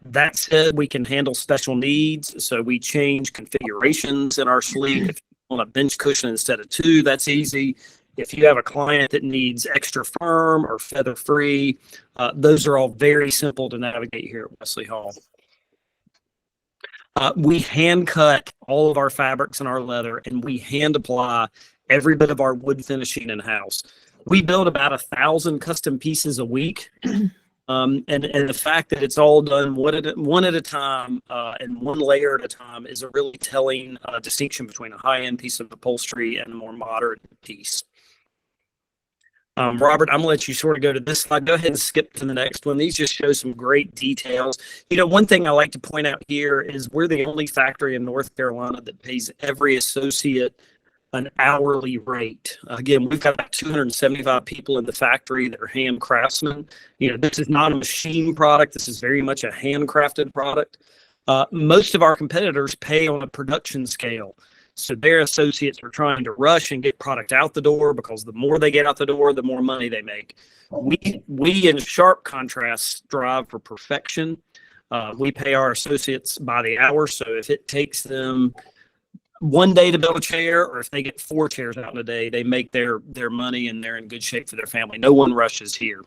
That said, we can handle special needs, so we change configurations in our sleeve. If you want a bench cushion instead of 2, that's easy. If you have a client that needs extra firm or feather free, those are all very simple to navigate here at Wesley Hall. We hand cut all of our fabrics and our leather, and we hand apply every bit of our wood finishing in-house. We build about 1,000 custom pieces a week. And the fact that it's all done one at a time and one layer at a time is a really telling distinction between a high-end piece of upholstery and a more moderate piece. Robert, I'm gonna let you sort of go to this slide. Go ahead and skip to the next one. These just show some great details. You know, one thing I like to point out here is we're the only factory in North Carolina that pays every associate an hourly rate. Again, we've got about 275 people in the factory that are hand craftsmen. You know, this is not a machine product. This is very much a handcrafted product. Most of our competitors pay on a production scale. So their associates are trying to rush and get product out the door because the more they get out the door, the more money they make. We in sharp contrast strive for perfection. We pay our associates by the hour. So if it takes them one day to build a chair, or if they get 4 chairs out in a day, they make their money and they're in good shape for their family. No one rushes here.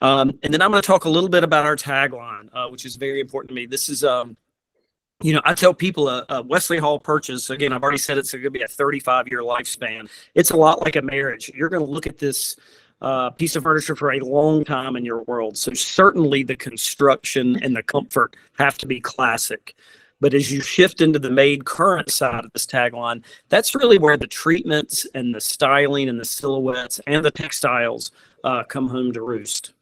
And then I'm going to talk a little bit about our tagline, which is very important to me. This is, you know, I tell people a Wesley Hall purchase, again, I've already said it's going to be a 35-year lifespan. It's a lot like a marriage. You're going to look at this piece of furniture for a long time in your world. So certainly the construction and the comfort have to be classic. But as you shift into the made current side of this tagline, that's really where the treatments and the styling and the silhouettes and the textiles come home to roost.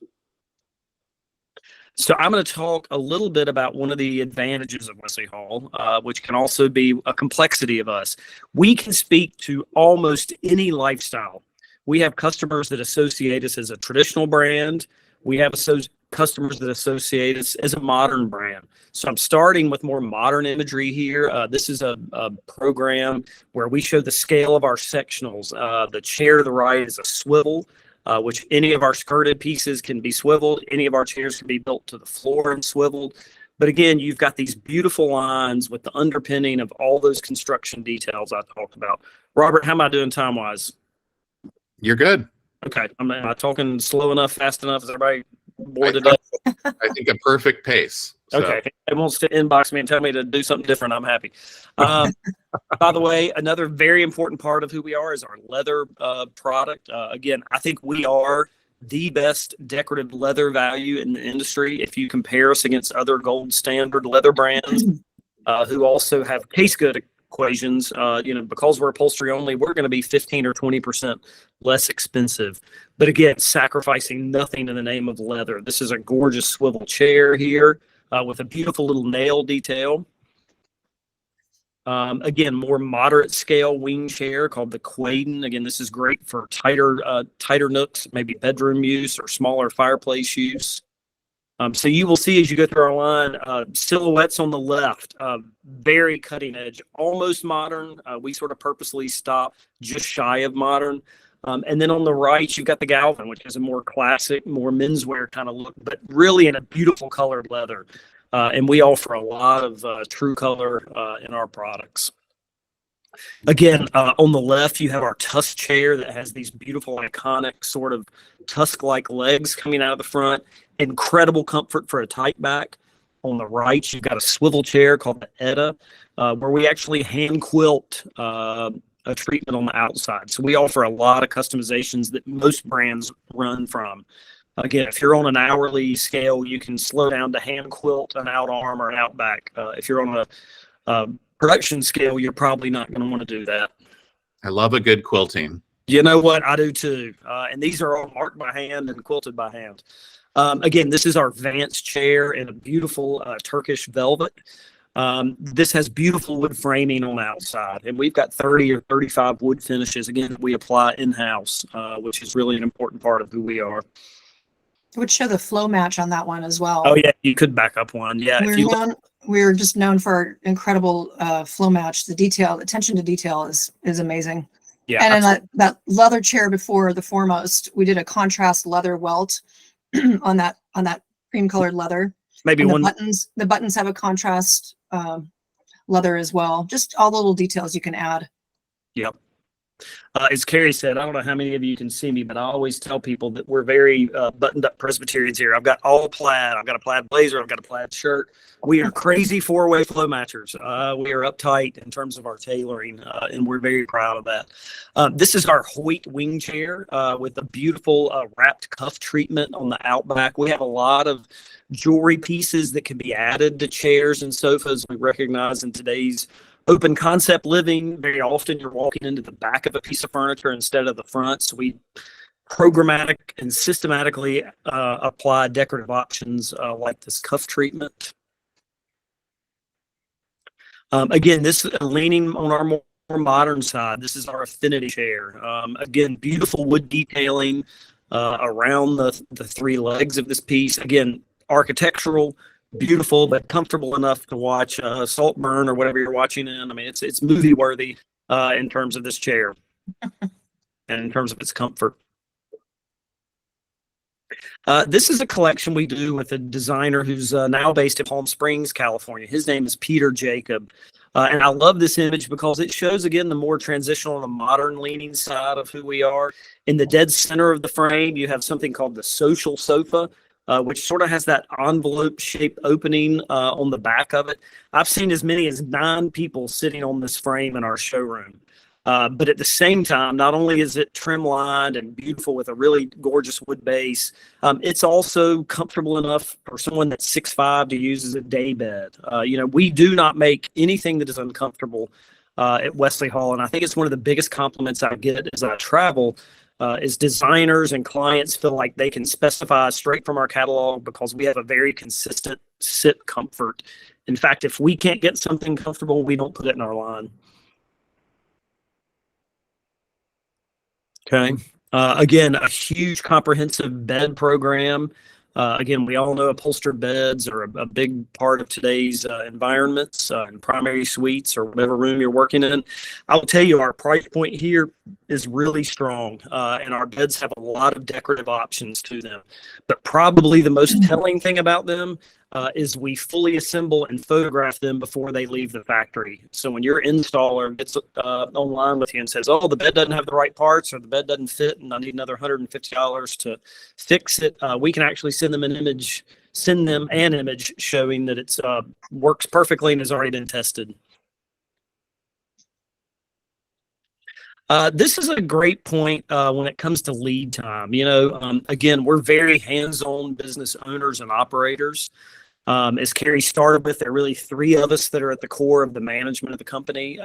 So I'm going to talk a little bit about one of the advantages of Wesley Hall, which can also be a complexity of us. We can speak to almost any lifestyle. We have customers that associate us as a traditional brand. We have customers that associate us as a modern brand. So I'm starting with more modern imagery here. This is a program where we show the scale of our sectionals. The chair to the right is a swivel, which any of our skirted pieces can be swiveled. Any of our chairs can be built to the floor and swiveled. But again, you've got these beautiful lines with the underpinning of all those construction details I talked about. Robert, how am I doing time-wise? You're good. Okay. Am I talking slow enough, fast enough? Is everybody bored to death? I think a perfect pace. So. Okay. If anyone wants to inbox me and tell me to do something different, I'm happy. By the way, another very important part of who we are is our leather product. Again, I think we are the best decorative leather value in the industry. If you compare us against other gold standard leather brands who also have case good equations, you know, because we're upholstery only, we're going to be 15 or 20% less expensive. But again, sacrificing nothing in the name of leather. This is a gorgeous swivel chair here with a beautiful little nail detail. Again, more moderate scale wing chair called the Quaden. Again, this is great for tighter nooks, maybe bedroom use or smaller fireplace use. So you will see as you go through our line, silhouettes on the left, very cutting edge, almost modern. We sort of purposely stop just shy of modern. And then on the right, you've got the Galvin, which is a more classic, more menswear kind of look, but really in a beautiful colored leather. And we offer a lot of true color in our products. Again, on the left, you have our tusk chair that has these beautiful, iconic sort of tusk-like legs coming out of the front. Incredible comfort for a tight back. On the right, you've got a swivel chair called the Etta, where we actually hand quilt a treatment on the outside. So we offer a lot of customizations that most brands run from. Again, if you're on an hourly scale, you can slow down to hand quilt an out arm or an out back. If you're on a production scale, you're probably not going to want to do that. I love a good quilting. You know what? I do too. And these are all marked by hand and quilted by hand. Again, this is our Vance chair in a beautiful Turkish velvet. This has beautiful wood framing on the outside, and we've got 30 or 35 wood finishes. Again, we apply in-house, which is really an important part of who we are. It would show the flow match on that one as well. Oh yeah, you could back up one. Yeah, we're just known for our incredible flow match. The detail, attention to detail is amazing. Yeah, and in that leather chair before the foremost, we did a contrast leather welt on that cream colored leather. Maybe and one. The buttons have a contrast leather as well. Just all the little details you can add. Yep. As Carrie said, I don't know how many of you can see me, but I always tell people that we're very buttoned up Presbyterians here. I've got all plaid. I've got a plaid blazer. I've got a plaid shirt. We are crazy four-way flow matchers. We are uptight in terms of our tailoring, and we're very proud of that. This is our Hoyt wing chair with a beautiful wrapped cuff treatment on the outback. We have a lot of jewelry pieces that can be added to chairs and sofas. We recognize in today's open concept living, very often you're walking into the back of a piece of furniture instead of the front. So we programmatic and systematically apply decorative options like this cuff treatment. Again, this leaning on our more modern side. This is our affinity chair. Again, beautiful wood detailing around the three legs of this piece. Again, architectural, beautiful, but comfortable enough to watch Saltburn or whatever you're watching in. I mean, it's movie worthy in terms of this chair and in terms of its comfort. This is a collection we do with a designer who's now based in Palm Springs, California. His name is Peter Jacob. And I love this image because it shows, again, the more transitional and the modern leaning side of who we are. In the dead center of the frame, you have something called the social sofa, which sort of has that envelope-shaped opening on the back of it. I've seen as many as 9 people sitting on this frame in our showroom. But at the same time, not only is it trim-lined and beautiful with a really gorgeous wood base, it's also comfortable enough for someone that's 6'5" to use as a day bed. We do not make anything that is uncomfortable at Wesley Hall, and I think it's one of the biggest compliments I get as I travel. Is designers and clients feel like they can specify straight from our catalog because we have a very consistent sit comfort. In fact, if we can't get something comfortable, we don't put it in our line. Okay. Again, a huge comprehensive bed program. Again, we all know upholstered beds are a big part of today's environments and primary suites or whatever room you're working in. I will tell you, our price point here is really strong, and our beds have a lot of decorative options to them. But probably the most telling thing about them is we fully assemble and photograph them before they leave the factory. So when your installer gets online with you and says, oh, the bed doesn't have the right parts or the bed doesn't fit and I need another $150 to fix it, we can actually send them an image showing that it's works perfectly and has already been tested. This is a great point when it comes to lead time. Again, we're very hands-on business owners and operators. As Carrie started with, there are really 3 of us that are at the core of the management of the company.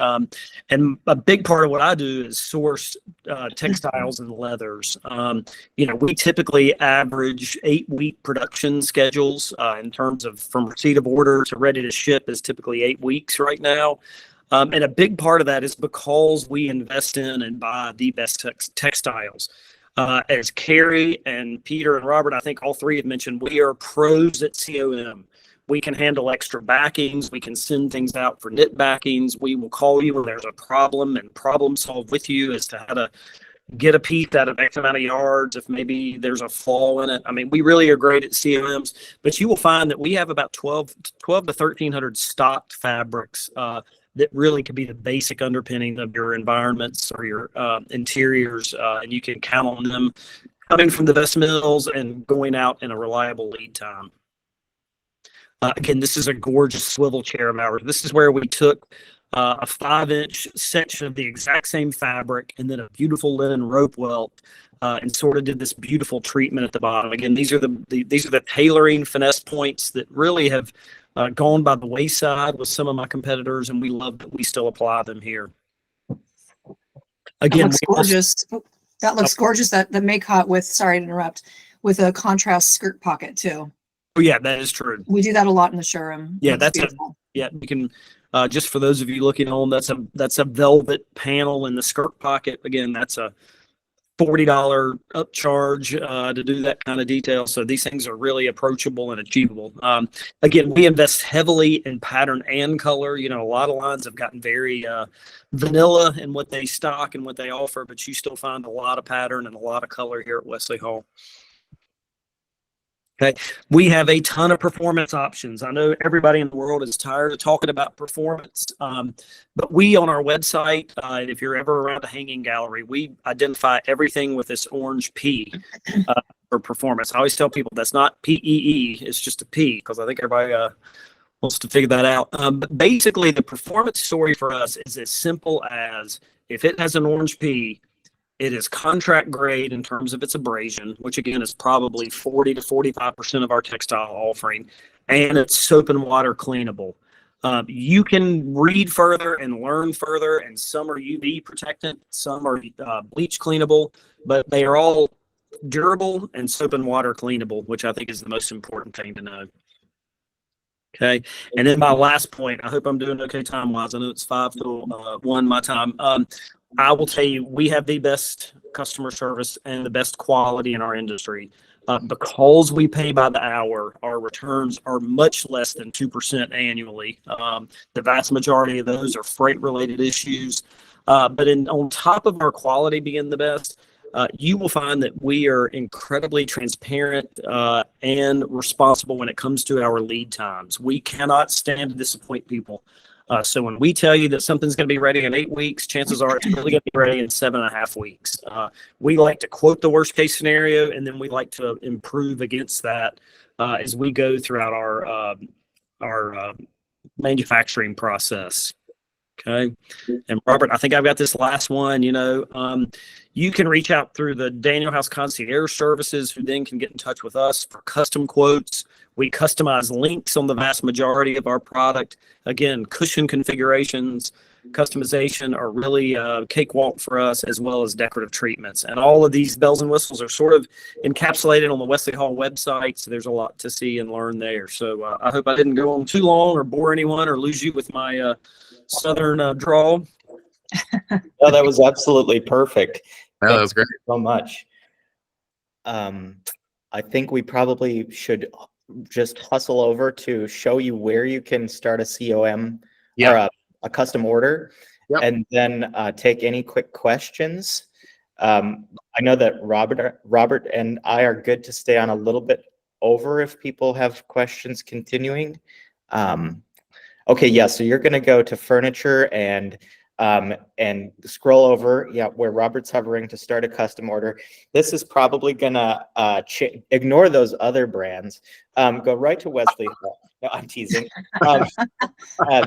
And a big part of what I do is source textiles and leathers. We typically average 8-week production schedules in terms of from receipt of order to ready to ship is typically 8 weeks right now. And a big part of that is because we invest in and buy the best textiles. As Carrie and Peter and Robert, I think all 3 have mentioned, we are pros at COM. We can handle extra backings. We can send things out for knit backings. We will call you when there's a problem and problem solve with you as to how to get a piece out of X amount of yards if maybe there's a flaw in it. I mean, we really are great at COMs, but you will find that we have about 12 to 1,300 stocked fabrics that really could be the basic underpinning of your environments or your interiors, and you can count on them coming from the best mills and going out in a reliable lead time. Again, this is a gorgeous swivel chair of ours. This is where we took a 5-inch section of the exact same fabric and then a beautiful linen rope welt and sort of did this beautiful treatment at the bottom. Again, these are the tailoring finesse points that really have gone by the wayside with some of my competitors, and we love that we still apply them here. Again, that looks gorgeous. That looks gorgeous. That make hot with, sorry to interrupt, with a contrast skirt pocket too. Oh yeah, that is true. We do that a lot in the showroom. Yeah, It's beautiful. you can just for those of you looking on, that's a velvet panel in the skirt pocket. Again, that's a $40 upcharge to do that kind of detail. So these things are really approachable and achievable. Again, we invest heavily in pattern and color. A lot of lines have gotten very vanilla in what they stock and what they offer, but you still find a lot of pattern and a lot of color here at Wesley Hall. Okay. We have a ton of performance options. I know everybody in the world is tired of talking about performance, but we on our website, if you're ever around a hanging gallery, we identify everything with this orange P for performance. I always tell people that's not PEE, it's just a P, because I think everybody wants to figure that out. But basically, the performance story for us is as simple as if it has an orange P, it is contract grade in terms of its abrasion, which again is probably 40 to 45% of our textile offering, and it's soap and water cleanable. You can read further and learn further, and some are UV protectant, some are bleach cleanable, but they are all durable and soap and water cleanable, which I think is the most important thing to know. Okay. And then my last point, I hope I'm doing okay time-wise. I know it's 5 till 1 my time. I will tell you, we have the best customer service and the best quality in our industry. Because we pay by the hour, our returns are much less than 2% annually. The vast majority of those are freight-related issues. But on top of our quality being the best, you will find that we are incredibly transparent and responsible when it comes to our lead times. We cannot stand to disappoint people. So when we tell you that something's going to be ready in 8 weeks, chances are it's really going to be ready in 7.5 weeks. We like to quote the worst case scenario, and then we like to improve against that as we go throughout our manufacturing process. Okay. And Robert, I think I've got this last one. You can reach out through the Daniel House Concierge Services, who then can get in touch with us for custom quotes. We customize links on the vast majority of our product. Again, cushion configurations, customization are really a cakewalk for us, as well as decorative treatments. And all of these bells and whistles are sort of encapsulated on the Wesley Hall website. So there's a lot to see and learn there. So I hope I didn't go on too long or bore anyone or lose you with my Southern drawl. No, that was absolutely perfect. Yeah, that was great. So much. I think we probably should just hustle over to show you where you can start a COM or a custom order, and then take any quick questions. I know that Robert and I are good to stay on a little bit over if people have questions continuing. Okay, yeah, so you're going to go to furniture and scroll over, where Robert's hovering to start a custom order. This is probably going to ignore those other brands. Go right to Wesley Hall. No, I'm teasing.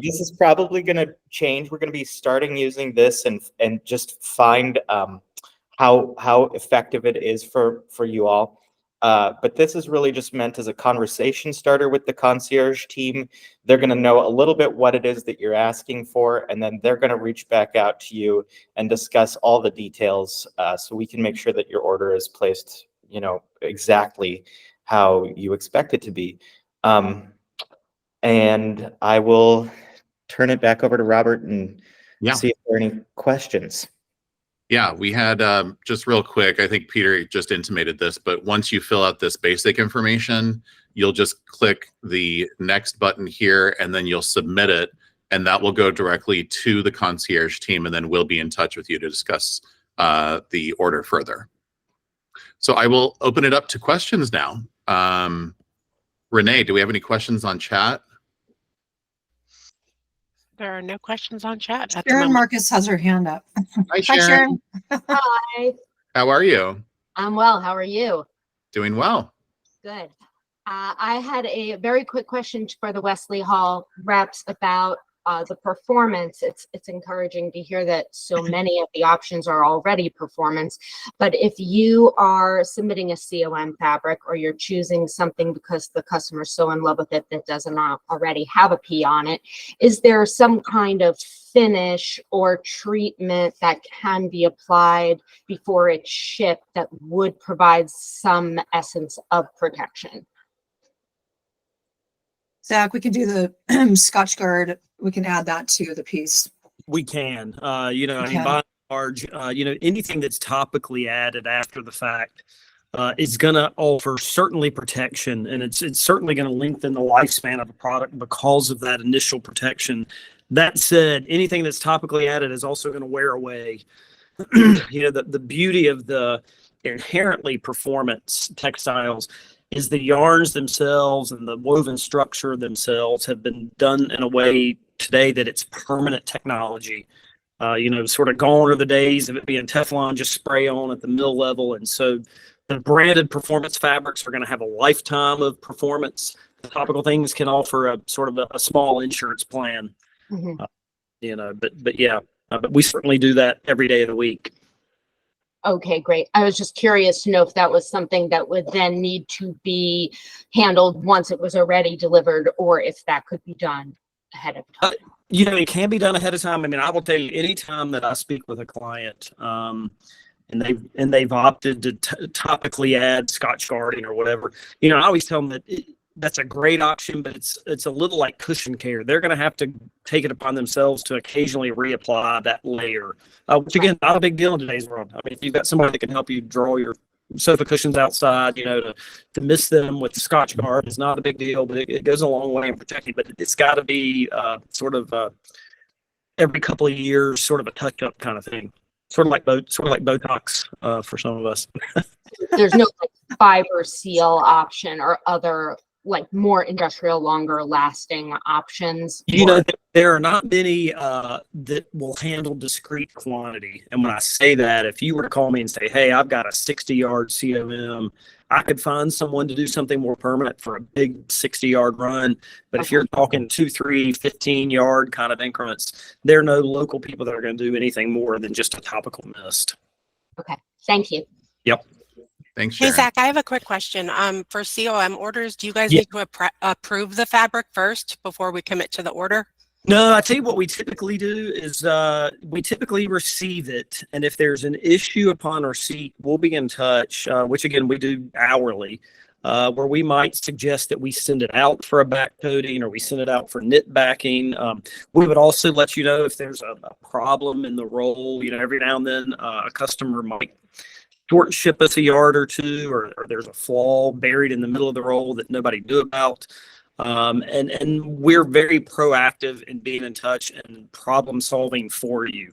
This is probably going to change. We're going to be starting using this and just find how effective it is for you all. But this is really just meant as a conversation starter with the concierge team. They're going to know a little bit what it is that you're asking for, and then they're going to reach back out to you and discuss all the details so we can make sure that your order is placed, exactly how you expect it to be. And I will turn it back over to Robert and see if there are any questions. Yeah, we had just real quick, I think Peter just intimated this, but once you fill out this basic information, you'll just click the next button here and then you'll submit it, and that will go directly to the concierge team, and then we'll be in touch with you to discuss the order further. So I will open it up to questions now. Renee, do we have any questions on chat? There are no questions on chat at the Sharon moment. Marcus has her hand up. Hi, Sharon. Hi, How are you? I'm well. How are you? Doing well. Good. I had a very quick question for the Wesley Hall reps about the performance. It's encouraging to hear that so many of the options are already performance. But if you are submitting a COM fabric, or you're choosing something because the customer's so in love with it that doesn't already have a P on it, is there some kind of finish or treatment that can be applied before it's shipped that would provide some essence of protection? Zach, we can do the Scotch Guard. We can add that to the piece. We can, I mean, by and large, anything that's topically added after the fact is going to offer certainly protection, and it's certainly going to lengthen the lifespan of a product because of that initial protection. That said, anything that's topically added is also going to wear away. The beauty of the inherently performance textiles is the yarns themselves and the woven structure themselves have been done in a way today that it's permanent technology. Sort of gone are the days of it being Teflon, just spray on at the mill level. And so the branded performance fabrics are going to have a lifetime of performance. The topical things can offer a sort of a small insurance plan, Mhm. but we certainly do that every day of the week. Okay, great. I was just curious to know if that was something that would then need to be handled once it was already delivered, or if that could be done ahead of time. It can be done ahead of time. I mean, I will tell you, anytime that I speak with a client, and they've opted to topically add Scotch guarding or whatever, I always tell them that that's a great option, but it's a little like cushion care. They're going to have to take it upon themselves to occasionally reapply that layer, which again, not a big deal in today's world. I mean, if you've got somebody that can help you draw your sofa cushions outside, to mist them with Scotch guard is not a big deal, but it goes a long way in protecting. But it's got to be every couple of years, sort of a touch-up kind of thing, sort of like Botox for some of us. There's no like fiber seal option or other like more industrial, longer lasting options. There are not many that will handle discrete quantity. And when I say that, if you were to call me and say, hey, I've got a 60-yard COM, I could find someone to do something more permanent for a big 60-yard run. But if you're talking 2, 3, 15-yard kind of increments, there are no local people that are going to do anything more than just a topical mist. Okay, thank you. Yep. Thanks, Hey, Sharon. Zach, I have a quick question. For COM orders, do you guys Yeah. need to approve the fabric first before we commit to the order? No, I tell you what we typically do is we typically receive it. And if there's an issue upon receipt, we'll be in touch, which again, we do hourly, where we might suggest that we send it out for a back coating or we send it out for knit backing. We would also let you know if there's a problem in the roll. Every now and then a customer might short ship us a yard or two, or there's a flaw buried in the middle of the roll that nobody knew about. And we're very proactive in being in touch and problem solving for you.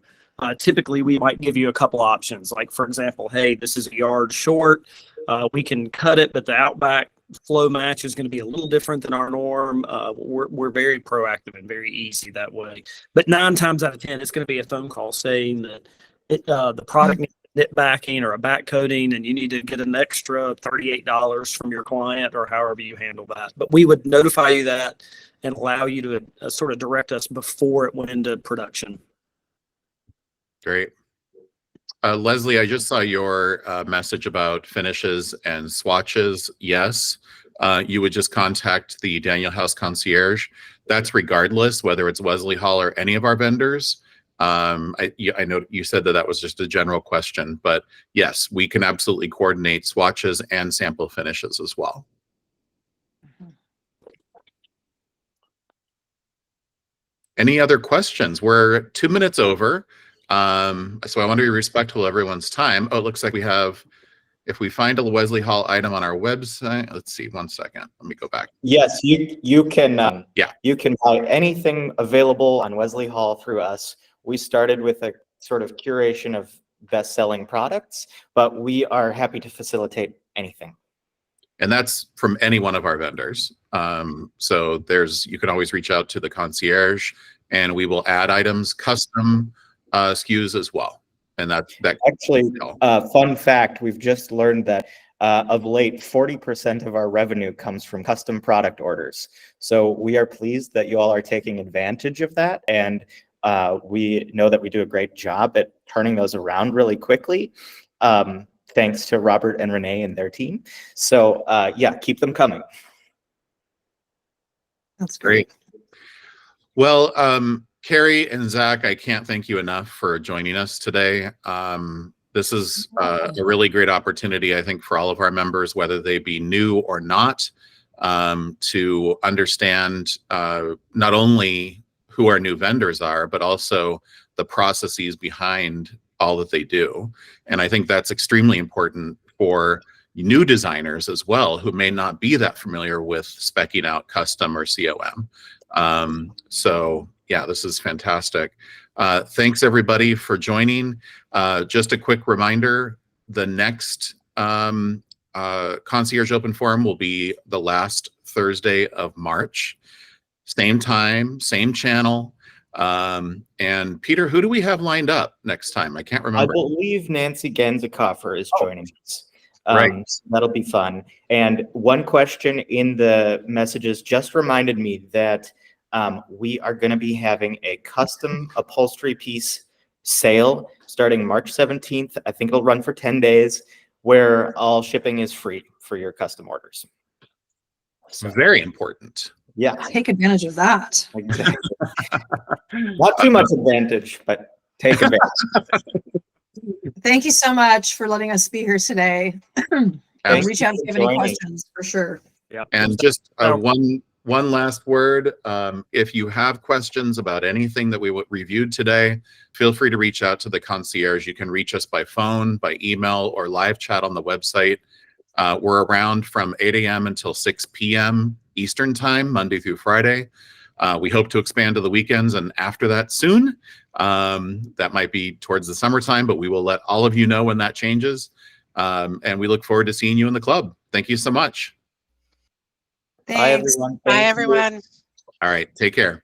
Typically, we might give you a couple options, like, for example, hey, this is a yard short. We can cut it, but the outback flow match is going to be a little different than our norm. We're very proactive and very easy that way. But 9 times out of 10, it's going to be a phone call saying that the product needs knit backing or a back coating, and you need to get an extra $38 from your client or however you handle that. But we would notify you that and allow you to sort of direct us before it went into production. Great. Leslie, I just saw your message about finishes and swatches. Yes, you would just contact the Daniel House Concierge. That's regardless whether it's Wesley Hall or any of our vendors. I know you said that was just a general question, but yes, we can absolutely coordinate swatches and sample finishes as well. Any other questions? We're 2 minutes over. So I want to be respectful of everyone's time. Oh, it looks like we have, if we find a Wesley Hall item on our website, let's see, 1 second. Let me go back. Yes, you can you can buy anything available on Wesley Hall through us. We started with a sort of curation of best-selling products, but we are happy to facilitate anything. And that's from any one of our vendors. So you can always reach out to the concierge and we will add items, custom SKUs as well. And that Actually, fun fact, we've just learned that of late, 40% of our revenue comes from custom product orders. So we are pleased that you all are taking advantage of that. And we know that we do a great job at turning those around really quickly, thanks to Robert and Renee and their team. So yeah, keep them coming. That's great. Well, Carrie and Zach, I can't thank you enough for joining us today. This is a really great opportunity, I think, for all of our members, whether they be new or not, to understand not only who our new vendors are, but also the processes behind all that they do. And I think that's extremely important for new designers as well, who may not be that familiar with speccing out custom or COM. So yeah, this is fantastic. Thanks everybody for joining. Just a quick reminder, the next Concierge Open Forum will be the last Thursday of March. Same time, same channel. And Peter, who do we have lined up next time? I can't I remember. believe Nancy Ganzikoffer is joining us. Right. So that'll be fun. And one question in the messages just reminded me that we are going to be having a custom upholstery piece sale starting March 17th. I think it'll run for 10 days, where all shipping is free for your custom orders. So, Very important. yeah, Take advantage of that. exactly. Not too much advantage, but take advantage. Thank you so much for letting us be here today. Thank Reach out if you have any questions, for sure. Yeah. And just Oh. one last word. If you have questions about anything that we reviewed today, feel free to reach out to the concierge. You can reach us by phone, by email, or live chat on the website. We're around from 8 a.m. until 6 p.m. Eastern time, Monday through Friday. We hope to expand to the weekends and after that soon. That might be towards the summertime, but we will let all of you know when that changes. And we look forward to seeing you in the club. Thank you so much. Bye, Thanks. everyone. Bye, Thank you. everyone. All right, take care.